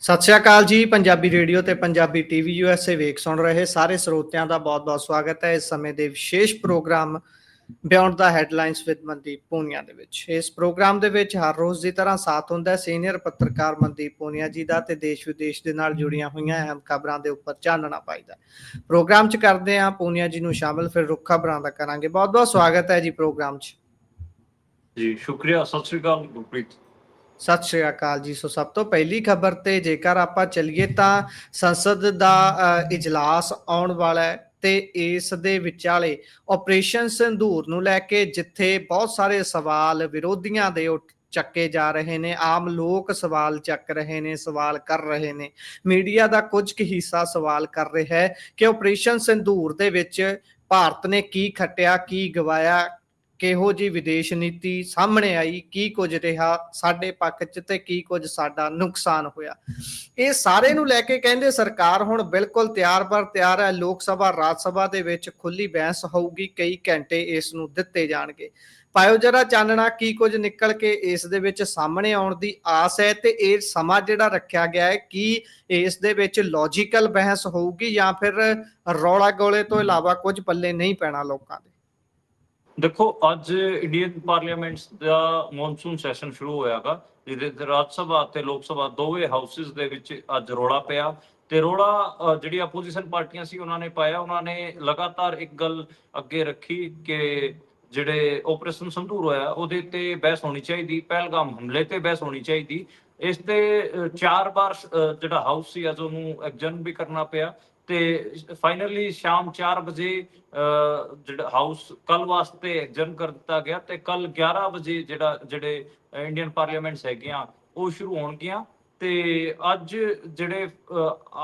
ਸਤਿ ਸ਼੍ਰੀ ਅਕਾਲ ਜੀ। ਪੰਜਾਬੀ ਰੇਡੀਓ ਤੇ ਪੰਜਾਬੀ ਟੀਵੀ ਯੂਐਸਏ ਵੇਖ ਸੁਣ ਰਹੇ ਸਾਰੇ ਸਰੋਤਿਆਂ ਦਾ ਬਹੁਤ-ਬਹੁਤ ਸਵਾਗਤ ਹੈ ਇਸ ਸਮੇਂ ਦੇ ਵਿਸ਼ੇਸ਼ ਪ੍ਰੋਗਰਾਮ ਬਿਯੋਂਡ ਦਾ ਹੈਡਲਾਈਨਸ ਵਿਦ ਮਨਦੀਪ ਪੂਨੀਆ ਦੇ ਵਿੱਚ। ਇਸ ਪ੍ਰੋਗਰਾਮ ਦੇ ਵਿੱਚ ਹਰ ਰੋਜ਼ ਦੀ ਤਰ੍ਹਾਂ ਸਾਥ ਹੁੰਦਾ ਹੈ ਸੀਨੀਅਰ ਪੱਤਰਕਾਰ ਮਨਦੀਪ ਪੂਨੀਆ ਜੀ ਦਾ ਤੇ ਦੇਸ਼ ਵਿਦੇਸ਼ ਦੇ ਨਾਲ ਜੁੜੀਆਂ ਹੋਈਆਂ ਅਹਿਮ ਖਬਰਾਂ ਦੇ ਉੱਪਰ ਚਾਨਣਾ ਪਾਈਦਾ। ਪ੍ਰੋਗਰਾਮ 'ਚ ਕਰਦੇ ਹਾਂ ਪੂਨੀਆ ਜੀ ਨੂੰ ਸ਼ਾਮਲ, ਫਿਰ ਰੁੱਖ ਖਬਰਾਂ ਦਾ ਕਰਾਂਗੇ। ਬਹੁਤ-ਬਹੁਤ ਸਵਾਗਤ ਹੈ ਜੀ ਪ੍ਰੋਗਰਾਮ 'ਚ। ਜੀ ਸ਼ੁਕਰੀਆ। ਸਤਿ ਸ਼੍ਰੀ ਅਕਾਲ ਗੁਰਪ੍ਰੀਤ। ਸਤਿ ਸ਼੍ਰੀ ਅਕਾਲ ਜੀ। ਸੋ ਸਭ ਤੋਂ ਪਹਿਲੀ ਖਬਰ ਤੇ ਜੇਕਰ ਆਪਾਂ ਚੱਲੀਏ ਤਾਂ ਸੰਸਦ ਦਾ ਇਜਲਾਸ ਆਉਣ ਵਾਲਾ ਹੈ ਤੇ ਇਸ ਦੇ ਵਿਚਾਲੇ ਆਪਰੇਸ਼ਨ ਸਿੰਧੂਰ ਨੂੰ ਲੈ ਕੇ ਜਿੱਥੇ ਬਹੁਤ ਸਾਰੇ ਸਵਾਲ ਵਿਰੋਧੀਆਂ ਦੇ ਚੱਕੇ ਜਾ ਰਹੇ ਨੇ, ਆਮ ਲੋਕ ਸਵਾਲ ਚੱਕ ਰਹੇ ਨੇ, ਸਵਾਲ ਕਰ ਰਹੇ ਨੇ, ਮੀਡੀਆ ਦਾ ਕੁਝ ਕੁ ਹਿੱਸਾ ਸਵਾਲ ਕਰ ਰਿਹਾ ਹੈ ਕਿ ਆਪਰੇਸ਼ਨ ਸਿੰਧੂਰ ਦੇ ਵਿੱਚ ਭਾਰਤ ਨੇ ਕੀ ਖੱਟਿਆ, ਕੀ ਗਵਾਇਆ, ਕਿਹੋ ਜਿਹੀ ਵਿਦੇਸ਼ ਨੀਤੀ ਸਾਹਮਣੇ ਆਈ, ਕੀ ਕੁਝ ਰਿਹਾ ਸਾਡੇ ਪੱਖ 'ਚ ਤੇ ਕੀ ਕੁਝ ਸਾਡਾ ਨੁਕਸਾਨ ਹੋਇਆ। ਇਹ ਸਾਰੇ ਨੂੰ ਲੈ ਕੇ ਕਹਿੰਦੇ ਸਰਕਾਰ ਹੁਣ ਬਿਲਕੁਲ ਤਿਆਰ ਬਰ ਤਿਆਰ ਹੈ। ਲੋਕ ਸਭਾ ਰਾਜ ਸਭਾ ਦੇ ਵਿੱਚ ਖੁੱਲੀ ਬਹਿਸ ਹੋਊਗੀ, ਕਈ ਘੰਟੇ ਇਸ ਨੂੰ ਦਿੱਤੇ ਜਾਣਗੇ। ਪਾਇਓ ਜਰਾ ਚਾਨਣਾ ਕੀ ਕੁਝ ਨਿਕਲ ਕੇ ਇਸ ਦੇ ਵਿੱਚ ਸਾਹਮਣੇ ਆਉਣ ਦੀ ਆਸ ਹੈ ਤੇ ਇਹ ਸਮਾਂ ਜਿਹੜਾ ਰੱਖਿਆ ਗਿਆ ਹੈ ਕੀ ਇਸ ਦੇ ਵਿੱਚ ਲੌਜੀਕਲ ਬਹਿਸ ਹੋਊਗੀ ਜਾਂ ਫਿਰ ਰੌਲਾ ਗੋਲੇ ਤੋਂ ਇਲਾਵਾ ਕੁਝ ਪੱਲੇ ਨਹੀਂ ਪੈਣਾ ਲੋਕਾਂ ਦੇ। ਦੇਖੋ, ਅੱਜ ਇੰਡੀਅਨ ਪਾਰਲੀਮੈਂਟ ਦਾ ਮੌਨਸੂਨ ਸੈਸ਼ਨ ਸ਼ੁਰੂ ਹੋਇਆਗਾ, ਜਿਹਦੇ ਤੇ ਰਾਜ ਸਭਾ ਤੇ ਲੋਕ ਸਭਾ ਦੋਵੇਂ ਹਾਊਸਿਸ ਦੇ ਵਿੱਚ ਅੱਜ ਰੌਲਾ ਪਿਆ। ਤੇ ਰੌਲਾ ਜਿਹੜੀ ਆਪੋਜੀਸ਼ਨ ਪਾਰਟੀਆਂ ਸੀ ਉਹਨਾਂ ਨੇ ਪਾਇਆ। ਉਹਨਾਂ ਨੇ ਲਗਾਤਾਰ ਇੱਕ ਗੱਲ ਅੱਗੇ ਰੱਖੀ ਕਿ ਜਿਹੜੇ ਆਪਰੇਸ਼ਨ ਸਿੰਧੂਰ ਹੋਇਆ ਉਹਦੇ ਤੇ ਬਹਿਸ ਹੋਣੀ ਚਾਹੀਦੀ, ਪਹਿਲਗਾਮ ਹਮਲੇ ਤੇ ਬਹਿਸ ਹੋਣੀ ਚਾਹੀਦੀ। ਇਸ ਤੇ 4 ਵਾਰ ਜਿਹੜਾ ਹਾਊਸ ਸੀ ਅੱਜ ਉਹਨੂੰ ਐਡਜਰਨ ਵੀ ਕਰਨਾ ਪਿਆ ਤੇ ਫਾਈਨਲੀ ਸ਼ਾਮ 4 ਵਜੇ ਜਿਹੜਾ ਹਾਊਸ ਕੱਲ ਵਾਸਤੇ ਐਡਜਰਨ ਕਰ ਦਿੱਤਾ ਗਿਆ ਤੇ ਕੱਲ 11 ਵਜੇ ਜਿਹੜੇ ਇੰਡੀਅਨ ਪਾਰਲੀਮੈਂਟਸ ਹੈਗੀਆਂ ਉਹ ਸ਼ੁਰੂ ਹੋਣਗੀਆਂ। ਤੇ ਅੱਜ ਜਿਹੜੇ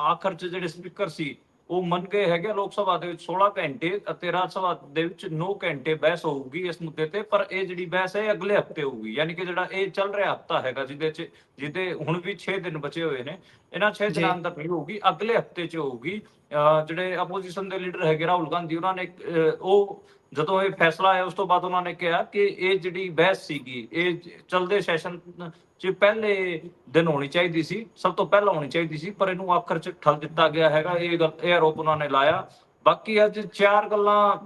ਆਖਰ 'ਚ ਜਿਹੜੇ ਸਪੀਕਰ ਸੀ ਉਹ ਮੰਨ ਗਏ ਹੈਗੇ ਲੋਕ ਸਭਾ ਦੇ ਵਿੱਚ 16 ਘੰਟੇ ਅਤੇ ਰਾਜ ਸਭਾ ਦੇ ਵਿੱਚ 9 ਘੰਟੇ ਬਹਿਸ ਹੋਊਗੀ ਇਸ ਮੁੱਦੇ ਤੇ। ਪਰ ਇਹ ਜਿਹੜੀ ਬਹਿਸ ਹੈ ਅਗਲੇ ਹਫਤੇ ਹੋਊਗੀ, ਯਾਨੀ ਕਿ ਜਿਹੜਾ ਇਹ ਚੱਲ ਰਿਹਾ ਹਫਤਾ ਹੈਗਾ ਜਿਹਦੇ ਹੁਣ ਵੀ 6 ਦਿਨ ਬਚੇ ਹੋਏ ਨੇ, ਇਹਨਾਂ 6 ਦਿਨਾਂ ਅੰਦਰ ਨਹੀਂ ਹੋਊਗੀ, ਅਗਲੇ ਹਫਤੇ 'ਚ ਹੋਊਗੀ। ਜਿਹੜੇ ਆਪੋਜੀਸ਼ਨ ਦੇ ਲੀਡਰ ਹੈਗੇ ਰਾਹੁਲ ਗਾਂਧੀ, ਉਹਨਾਂ ਨੇ ਉਹ ਜਦੋਂ ਇਹ ਫੈਸਲਾ ਆਇਆ ਉਸ ਤੋਂ ਬਾਅਦ ਉਹਨਾਂ ਨੇ ਕਿਹਾ ਕਿ ਇਹ ਜਿਹੜੀ ਬਹਿਸ ਸੀਗੀ ਇਹ ਚਲਦੇ ਸੈਸ਼ਨ 'ਚ ਪਹਿਲੇ ਦਿਨ ਹੋਣੀ ਚਾਹੀਦੀ ਸੀ, ਸਭ ਤੋਂ ਪਹਿਲਾਂ ਹੋਣੀ ਚਾਹੀਦੀ ਸੀ, ਪਰ ਇਹਨੂੰ ਆਖਰ 'ਚ ਠੱਲ ਦਿੱਤਾ ਗਿਆ ਹੈਗਾ। ਇਹ ਆਰੋਪ ਉਹਨਾਂ ਨੇ ਲਾਇਆ। ਬਾਕੀ ਅੱਜ 4 ਗੱਲਾਂ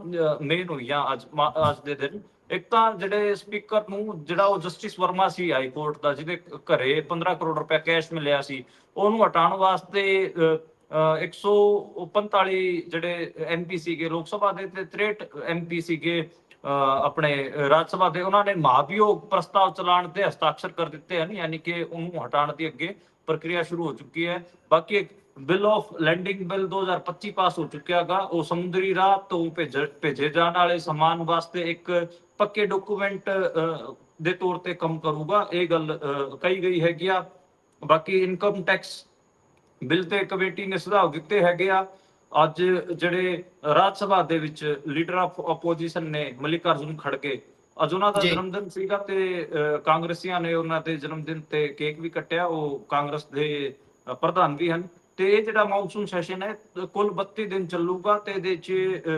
ਮੇਨ ਹੋਈਆਂ ਅੱਜ ਦੇ ਦਿਨ। ਇੱਕ ਤਾਂ ਜਿਹੜੇ ਸਪੀਕਰ ਨੂੰ ਜਿਹੜਾ ਉਹ ਜਸਟਿਸ ਵਰਮਾ ਸੀ ਹਾਈ ਕੋਰਟ ਦਾ, ਜਿਹਦੇ ਘਰੇ 15 ਕਰੋੜ ਰੁਪਏ ਕੈਸ਼ ਮਿਲਿਆ ਸੀ, ਉਹਨੂੰ ਹਟਾਉਣ ਵਾਸਤੇ 145 ਜਿਹੜੇ ਐਮਪੀ ਸੀਗੇ ਲੋਕ ਸਭਾ ਦੇ ਤੇ 63 ਐਮਪੀ ਸੀਗੇ ਆਪਣੇ ਰਾਜ ਸਭਾ ਦੇ, ਉਹਨਾਂ ਨੇ ਮਹਾਭਿਯੋਗ ਪ੍ਰਸਤਾਵ ਚਲਾਉਣ ਤੇ ਹਸਤਾਖਰ ਕਰ ਦਿੱਤੇ ਹਨ, ਯਾਨੀ ਕਿ ਉਹਨੂੰ ਹਟਾਉਣ ਦੀ ਅੱਗੇ ਪ੍ਰਕਿਰਿਆ ਸ਼ੁਰੂ ਹੋ ਚੁੱਕੀ ਹੈ। ਬਾਕੀ ਬਿੱਲ ਆਫ ਲੈਂਡਿੰਗ ਬਿੱਲ 2025 ਪਾਸ ਹੋ ਚੁੱਕਿਆ ਗਾ, ਉਹ ਸਮੁੰਦਰੀ ਰਾਹ ਤੋਂ ਭੇਜੇ ਜਾਣ ਵਾਲੇ ਸਮਾਨ ਵਾਸਤੇ ਇੱਕ ਪੱਕੇ ਡਾਕੂਮੈਂਟ ਦੇ ਤੌਰ ਤੇ ਕੰਮ ਕਰੂਗਾ, ਇਹ ਗੱਲ ਕਹੀ ਗਈ ਹੈਗੀ ਆ। ਬਾਕੀ ਇਨਕਮ ਟੈਕਸ ਬਿੱਲ ਤੇ ਕਮੇਟੀ ਨੇ ਸੁਝਾਅ ਦਿੱਤੇ ਹੈਗੇ ਆ। ਅੱਜ ਜਿਹੜੇ ਰਾਜ ਸਭਾ ਦੇ ਵਿੱਚ ਲੀਡਰ ਆਫ ਆਪੋਜੀਸ਼ਨ ਨੇ ਮਲਿਕ ਅਰਜੁਨ ਖੜਗੇ, ਅੱਜ ਉਹਨਾਂ ਦਾ ਜਨਮ ਦਿਨ ਸੀਗਾ ਤੇ ਕਾਂਗਰਸੀਆਂ ਨੇ ਉਹਨਾਂ ਦੇ ਜਨਮ ਦਿਨ ਤੇ ਕੇਕ ਵੀ ਕੱਟਿਆ। ਉਹ ਕਾਂਗਰਸ ਦੇ ਪ੍ਰਧਾਨ ਵੀ ਹਨ। ਤੇ ਇਹ ਜਿਹੜਾ ਮੌਨਸੂਨ ਸੈਸ਼ਨ ਹੈ ਕੁੱਲ 32 ਦਿਨ ਚੱਲੂਗਾ ਤੇ ਇਹਦੇ 'ਚ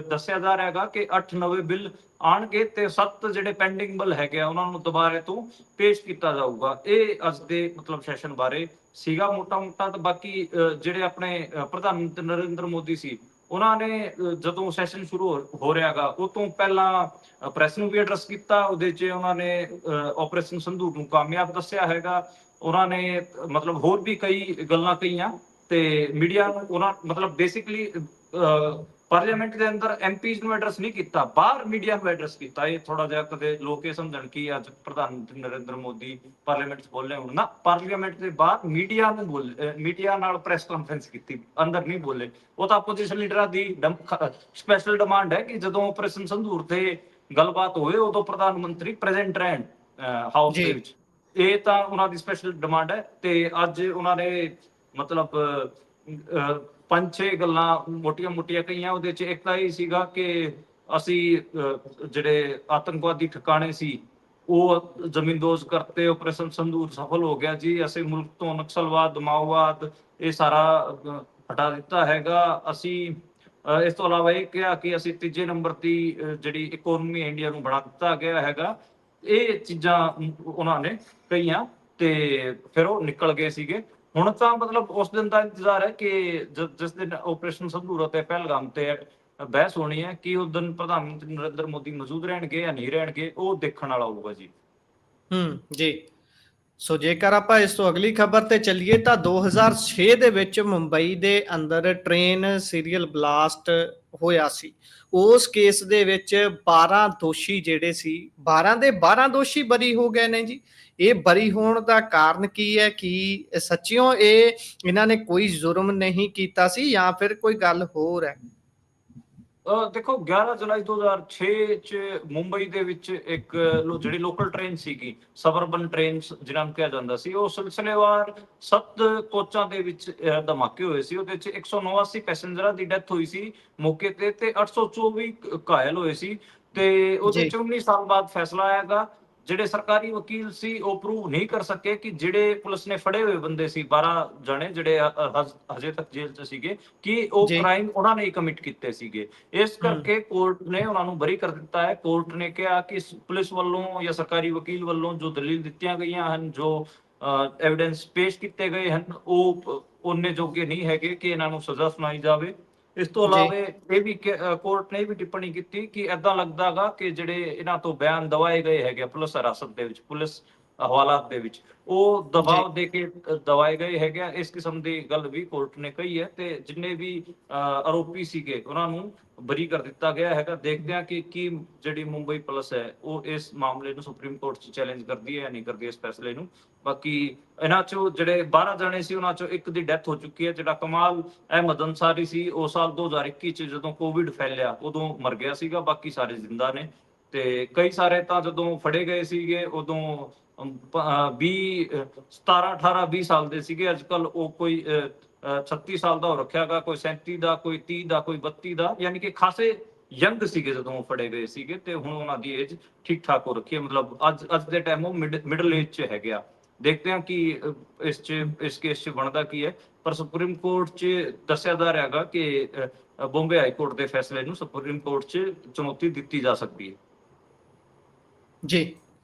ਦੱਸਿਆ ਜਾ ਰਿਹਾ ਹੈਗਾ ਕਿ 8 ਨਵੇਂ ਬਿੱਲ ਆਉਣਗੇ ਤੇ 7 ਜਿਹੜੇ ਪੈਂਡਿੰਗ ਬਿੱਲ ਹੈਗੇ ਆ ਉਹਨਾਂ ਨੂੰ ਦੁਬਾਰੇ ਤੋਂ ਪੇਸ਼ ਕੀਤਾ ਜਾਊਗਾ। ਇਹ ਅੱਜ ਦੇ ਮਤਲਬ ਸੈਸ਼ਨ ਬਾਰੇ ਸੀਗਾ ਮੋਟਾ ਮੋਟਾ। ਤੇ ਬਾਕੀ ਜਿਹੜੇ ਆਪਣੇ ਪ੍ਰਧਾਨ ਮੰਤਰੀ ਨਰਿੰਦਰ ਮੋਦੀ ਸੀ, ਉਹਨਾਂ ਨੇ ਜਦੋਂ ਸੈਸ਼ਨ ਸ਼ੁਰੂ ਹੋ ਰਿਹਾ ਗਾ ਉਹ ਤੋਂ ਪਹਿਲਾਂ ਪ੍ਰੈਸ ਨੂੰ ਵੀ ਐਡਰੈਸ ਕੀਤਾ। ਉਹਦੇ 'ਚ ਉਹਨਾਂ ਨੇ ਆਪਰੇਸ਼ਨ ਸਿੰਧੂਰ ਨੂੰ ਕਾਮਯਾਬ ਦੱਸਿਆ ਹੈਗਾ। ਉਹਨਾਂ ਨੇ ਮਤਲਬ ਹੋਰ ਵੀ ਕਈ ਗੱਲਾਂ ਕਹੀਆਂ ਤੇ ਮੀਡੀਆ ਨੂੰ ਉਹਨਾਂ ਮਤਲਬ ਬੇਸਿਕਲੀ ਪਾਰਲੀਮੈਂਟ ਦੇ ਅੰਦਰ ਐਮਪੀਜ਼ ਨੂੰ ਐਡਰੈਸ ਨਹੀਂ ਕੀਤਾ, ਬਾਹਰ ਮੀਡੀਆ ਨੂੰ ਐਡਰੈਸ ਕੀਤਾ। ਇਹ ਥੋੜਾ ਜਿਹਾ ਕਦੇ ਲੋਕ ਇਹ ਸਮਝਣ ਕਿ ਅੱਜ ਪ੍ਰਧਾਨ ਮੰਤਰੀ ਨਰਿੰਦਰ ਮੋਦੀ ਪਾਰਲੀਮੈਂਟ 'ਚ ਬੋਲੇ ਹੁਣ ਨਾ, ਪਾਰਲੀਮੈਂਟ ਦੇ ਬਾਹਰ ਮੀਡੀਆ ਨੂੰ ਬੋਲੇ, ਮੀਡੀਆ ਨਾਲ ਪ੍ਰੈਸ ਕਾਨਫਰੰਸ ਕੀਤੀ, ਅੰਦਰ ਨਹੀਂ ਬੋਲੇ। ਉਹ ਤਾਂ ਆਪੋਜੀਸ਼ਨ ਲੀਡਰਾਂ ਦੀ ਸਪੈਸ਼ਲ ਡਿਮਾਂਡ ਹੈ ਕਿ ਜਦੋਂ ਆਪਰੇਸ਼ਨ ਸਿੰਧੂਰ ਤੇ ਗੱਲਬਾਤ ਹੋਵੇ ਉਦੋਂ ਪ੍ਰਧਾਨ ਮੰਤਰੀ ਪ੍ਰੈਜ਼ੈਂਟ ਰਹਿਣ ਹਾਊਸ ਦੇ ਵਿੱਚ। ਇਹ ਤਾਂ ਉਹਨਾਂ ਦੀ ਸਪੈਸ਼ਲ ਡਿਮਾਂਡ ਹੈ। ਤੇ ਅੱਜ ਉਹਨਾਂ ਨੇ ਮਤਲਬ 5-6 ਗੱਲਾਂ ਮੋਟੀਆਂ ਮੋਟੀਆਂ ਕਹੀਆਂ। ਉਹਦੇ 'ਚ ਇੱਕ ਤਾਂ ਇਹ ਸੀਗਾ ਕਿ ਅਸੀਂ ਜਿਹੜੇ ਆਤੰਕਵਾਦੀ ਠਿਕਾਣੇ ਸੀ ਉਹ ਜ਼ਮੀਨਦੋਜ਼ ਕਰਤੇ, ਆਪਰੇਸ਼ਨ ਸਿੰਧੂਰ ਸਫਲ ਹੋ ਗਿਆ ਜੀ। ਅਸੀਂ ਮੁਲਕ ਤੋਂ ਨਕਸਲਵਾਦ, ਮਾਓਵਾਦ ਇਹ ਸਾਰਾ ਹਟਾ ਦਿੱਤਾ ਹੈਗਾ। ਅਸੀਂ ਇਸ ਤੋਂ ਇਲਾਵਾ ਇਹ ਕਿਹਾ ਕਿ ਅਸੀਂ ਤੀਜੇ ਨੰਬਰ ਦੀ ਜਿਹੜੀ ਇਕੋਨਮੀ ਇੰਡੀਆ ਨੂੰ ਬਣਾ ਦਿੱਤਾ ਗਿਆ ਹੈਗਾ। ਇਹ ਚੀਜ਼ਾਂ ਉਹਨਾਂ ਨੇ ਕਹੀਆਂ ਤੇ ਫਿਰ ਉਹ ਨਿਕਲ ਗਏ ਸੀਗੇ। ਹੁਣ ਤਾਂ ਮਤਲਬ ਉਸ ਦਿਨ ਦਾ ਇੰਤਜ਼ਾਰ ਹੈ ਕਿ ਜਿਸ ਦਿਨ ਆਪਰੇਸ਼ਨ ਸੰਧੂਰ ਅਤੇ ਪਹਿਲਗਾਮ ਤੇ ਬਹਿਸ ਹੋਣੀ ਹੈ ਕਿ ਉਸ ਦਿਨ ਪ੍ਰਧਾਨ ਮੰਤਰੀ ਨਰਿੰਦਰ ਮੋਦੀ ਮੌਜੂਦ ਰਹਿਣਗੇ ਜਾਂ ਨਹੀਂ ਰਹਿਣਗੇ, ਉਹ ਦੇਖਣ ਵਾਲਾ ਹੋਊਗਾ ਜੀ। ਜੀ। ਸੋ ਜੇਕਰ ਆਪਾਂ ਇਸ ਤੋਂ ਅਗਲੀ ਖਬਰ ਤੇ ਚੱਲੀਏ ਤਾਂ 2006 ਦੇ ਵਿੱਚ ਮੁੰਬਈ ਦੇ ਅੰਦਰ ਟ੍ਰੇਨ ਸੀਰੀਅਲ ਬਲਾਸਟ ਹੋਇਆ ਸੀ। ਉਸ ਕੇਸ ਦੇ ਵਿੱਚ 12 ਦੋਸ਼ੀ ਜਿਹੜੇ ਸੀ, 12 ਦੇ 12 ਦੋਸ਼ੀ ਬਰੀ ਹੋ ਗਏ ਨੇ ਜੀ। ਇਹ ਬਰੀ ਹੋਣ ਦਾ ਕਾਰਨ ਕੀ ਹੈ? ਕਿ ਸੱਚਿਓ ਇਹਨਾਂ ਨੇ ਕੋਈ ਜ਼ੁਰਮ ਨਹੀਂ ਕੀਤਾ ਸੀ ਜਾਂ ਫਿਰ ਕੋਈ ਗੱਲ ਹੋਰ ਹੈ? ਦੇਖੋ 11 ਜੁਲਾਈ 2006 ਚ ਮੁੰਬਈ ਦੇ ਵਿੱਚ ਇੱਕ ਜਿਹੜੀ ਲੋਕਲ ਟ੍ਰੇਨ ਸੀਗੀ, ਸਬਰਬਨ ਟ੍ਰੇਨ ਜਿਹਨਾਂ ਨੂੰ ਕਿਹਾ ਜਾਂਦਾ ਸੀ, ਉਹ ਸਿਲਸਿਲੇਵਾਰ 7 ਕੋਚਾਂ ਦੇ ਵਿੱਚ ਧਮਾਕੇ ਹੋਏ ਸੀ। ਉਹਦੇ ਚ 189 ਪੈਸੇਂਜਰਾਂ ਦੀ ਡੈਥ ਹੋਈ ਸੀ ਮੌਕੇ ਤੇ 824 ਘਾਇਲ ਹੋਏ ਸੀ। ਤੇ ਉਹਦੇ ਜੀ ਚ 19 ਸਾਲ ਬਾਅਦ ਫੈਸਲਾ ਆਏਗਾ। ਜਿਹੜੇ ਸਰਕਾਰੀ ਵਕੀਲ ਸੀ ਉਹ ਪ੍ਰੂਵ ਨਹੀਂ ਕਰ ਸਕੇ ਕਿ ਜਿਹੜੇ ਪੁਲਿਸ ਨੇ ਫੜੇ ਹੋਏ ਬੰਦੇ ਸੀ 12 ਜਣੇ ਜਿਹੜੇ ਹਜੇ ਤੱਕ ਜੇਲ੍ਹ 'ਚ ਸੀਗੇ, ਕਿ ਉਹ ਜੀ ਕ੍ਰਾਈਮ ਉਹਨਾਂ ਨੇ ਹੀ ਕਮਿਟ ਕੀਤੇ ਸੀਗੇ। ਇਸ ਹੂੰ ਕਰਕੇ ਕੋਰਟ ਨੇ ਉਹਨਾਂ ਨੂੰ ਬਰੀ ਕਰ ਦਿੱਤਾ ਹੈ। ਕੋਰਟ ਨੇ ਕਿਹਾ ਕਿ ਪੁਲਿਸ ਵੱਲੋਂ ਜਾਂ ਸਰਕਾਰੀ ਵਕੀਲ ਵੱਲੋਂ ਜੋ ਦਲੀਲ ਦਿੱਤੀਆਂ ਗਈਆਂ ਹਨ, ਜੋ ਐਵੀਡੈਂਸ ਪੇਸ਼ ਕੀਤੇ ਗਏ ਹਨ, ਉਹ ਉਹਨੇ ਜੋਗੇ ਨਹੀਂ ਹੈਗੇ ਕਿ ਇਹਨਾਂ ਨੂੰ ਸਜ਼ਾ ਸੁਣਾਈ ਜਾਵੇ। ਇਸ ਤੋਂ ਜੀ ਇਲਾਵਾ ਇਹ ਵੀ ਕੋਰਟ ਨੇ ਵੀ ਟਿੱਪਣੀ ਕੀਤੀ ਕਿ ਏਦਾਂ ਲੱਗਦਾਗਾ ਕਿ ਜਿਹੜੇ ਇਹਨਾਂ ਤੋਂ ਬਿਆਨ ਦਵਾਏ ਗਏ ਹੈਗੇ ਪੁਲਿਸ ਹਿਰਾਸਤ ਦੇ ਵਿੱਚ, ਪੁਲਿਸ ਹਵਾਲਾਤ ਦੇ ਵਿੱਚ, ਉਹ ਜੀ ਦਬਾਅ ਦੇ ਕੇ ਦਵਾਏ ਗਏ ਹੈਗੇ। ਇਸ ਕਿਸਮ ਦੀ ਗੱਲ ਵੀ ਕੋਰਟ ਨੇ ਕਹੀ ਹੈ। ਤੇ ਜਿੰਨੇ ਵੀ ਆਰੋਪੀ ਸੀਗੇ ਉਹਨਾਂ ਨੂੰ ਬਰੀ ਕਰ ਦਿੱਤਾ ਗਿਆ ਹੈਗਾ। ਦੇਖਦੇ ਹਾਂ ਕਿ ਕੀ ਜਿਹੜੀ ਮੁੰਬਈ ਪੁਲਿਸ ਹੈ ਉਹ ਇਸ ਮਾਮਲੇ ਨੂੰ ਸੁਪਰੀਮ ਕੋਰਟ 'ਚ ਚੈਲੰਜ ਕਰਦੀ ਹੈ ਜਾਂ ਨਹੀਂ ਕਰਦੀ ਇਸ ਫੈਸਲੇ ਨੂੰ। ਬਾਕੀ ਇਹਨਾਂ ਚੋਂ ਜਿਹੜੇ 12 ਜਣੇ ਸੀ ਉਹਨਾਂ ਚੋਂ ਇੱਕ ਦੀ ਡੈਥ ਹੋ ਚੁੱਕੀ ਹੈ। ਜਿਹੜਾ ਕਮਾਲ ਅਹਿਮਦ ਅੰਸਾਰੀ ਸੀ, ਉਹ ਸਾਲ 2021 ਚ ਜਦੋਂ ਕੋਵਿਡ ਫੈਲਿਆ ਉਦੋਂ ਮਰ ਗਿਆ ਸੀਗਾ। ਬਾਕੀ ਸਾਰੇ ਜ਼ਿੰਦਾ ਨੇ। ਤੇ ਕਈ ਸਾਰੇ ਤਾਂ ਜਦੋਂ ਫੜੇ ਗਏ ਸੀਗੇ ਉਦੋਂ 17 18 20 ਸਾਲ ਦੇ ਸੀਗੇ। ਅੱਜ ਕੱਲ ਉਹ ਕੋਈ 36 ਸਾਲ ਦਾ ਹੋ ਰੱਖਿਆਗਾ, ਕੋਈ 37 ਦਾ, ਕੋਈ 30 ਦਾ, ਕੋਈ 32 ਦਾ, ਯਾਨੀ ਕਿ ਖਾਸੇ ਯੰਗ ਸੀਗੇ ਜਦੋਂ ਉਹ ਫੜੇ ਗਏ ਸੀਗੇ। ਤੇ ਹੁਣ ਉਹਨਾਂ ਦੀ ਏਜ ਠੀਕ ਠਾਕ ਹੋ ਰੱਖੀ ਹੈ, ਮਤਲਬ ਅੱਜ ਦੇ ਟਾਈਮ ਉਹ ਮਿਡਲ ਏਜ 'ਚ ਹੈਗੇ ਆ। ਦੇਖਦੇ ਹਾਂ ਕਿ ਇਸ ਕੇਸ 'ਚ ਬਣਦਾ ਕੀ ਹੈ। ਪਰ ਸੁਪਰੀਮ ਕੋਰਟ 'ਚ ਦੱਸਿਆ ਜਾ ਰਿਹਾ ਹੈਗਾ ਕਿ ਬੰਬੇ ਹਾਈ ਕੋਰਟ ਦੇ ਫੈਸਲੇ ਨੂੰ ਸੁਪਰੀਮ ਕੋਰਟ 'ਚ ਚੁਣੌਤੀ ਦਿੱਤੀ ਜਾ ਸਕਦੀ ਹੈ। ਜੀ।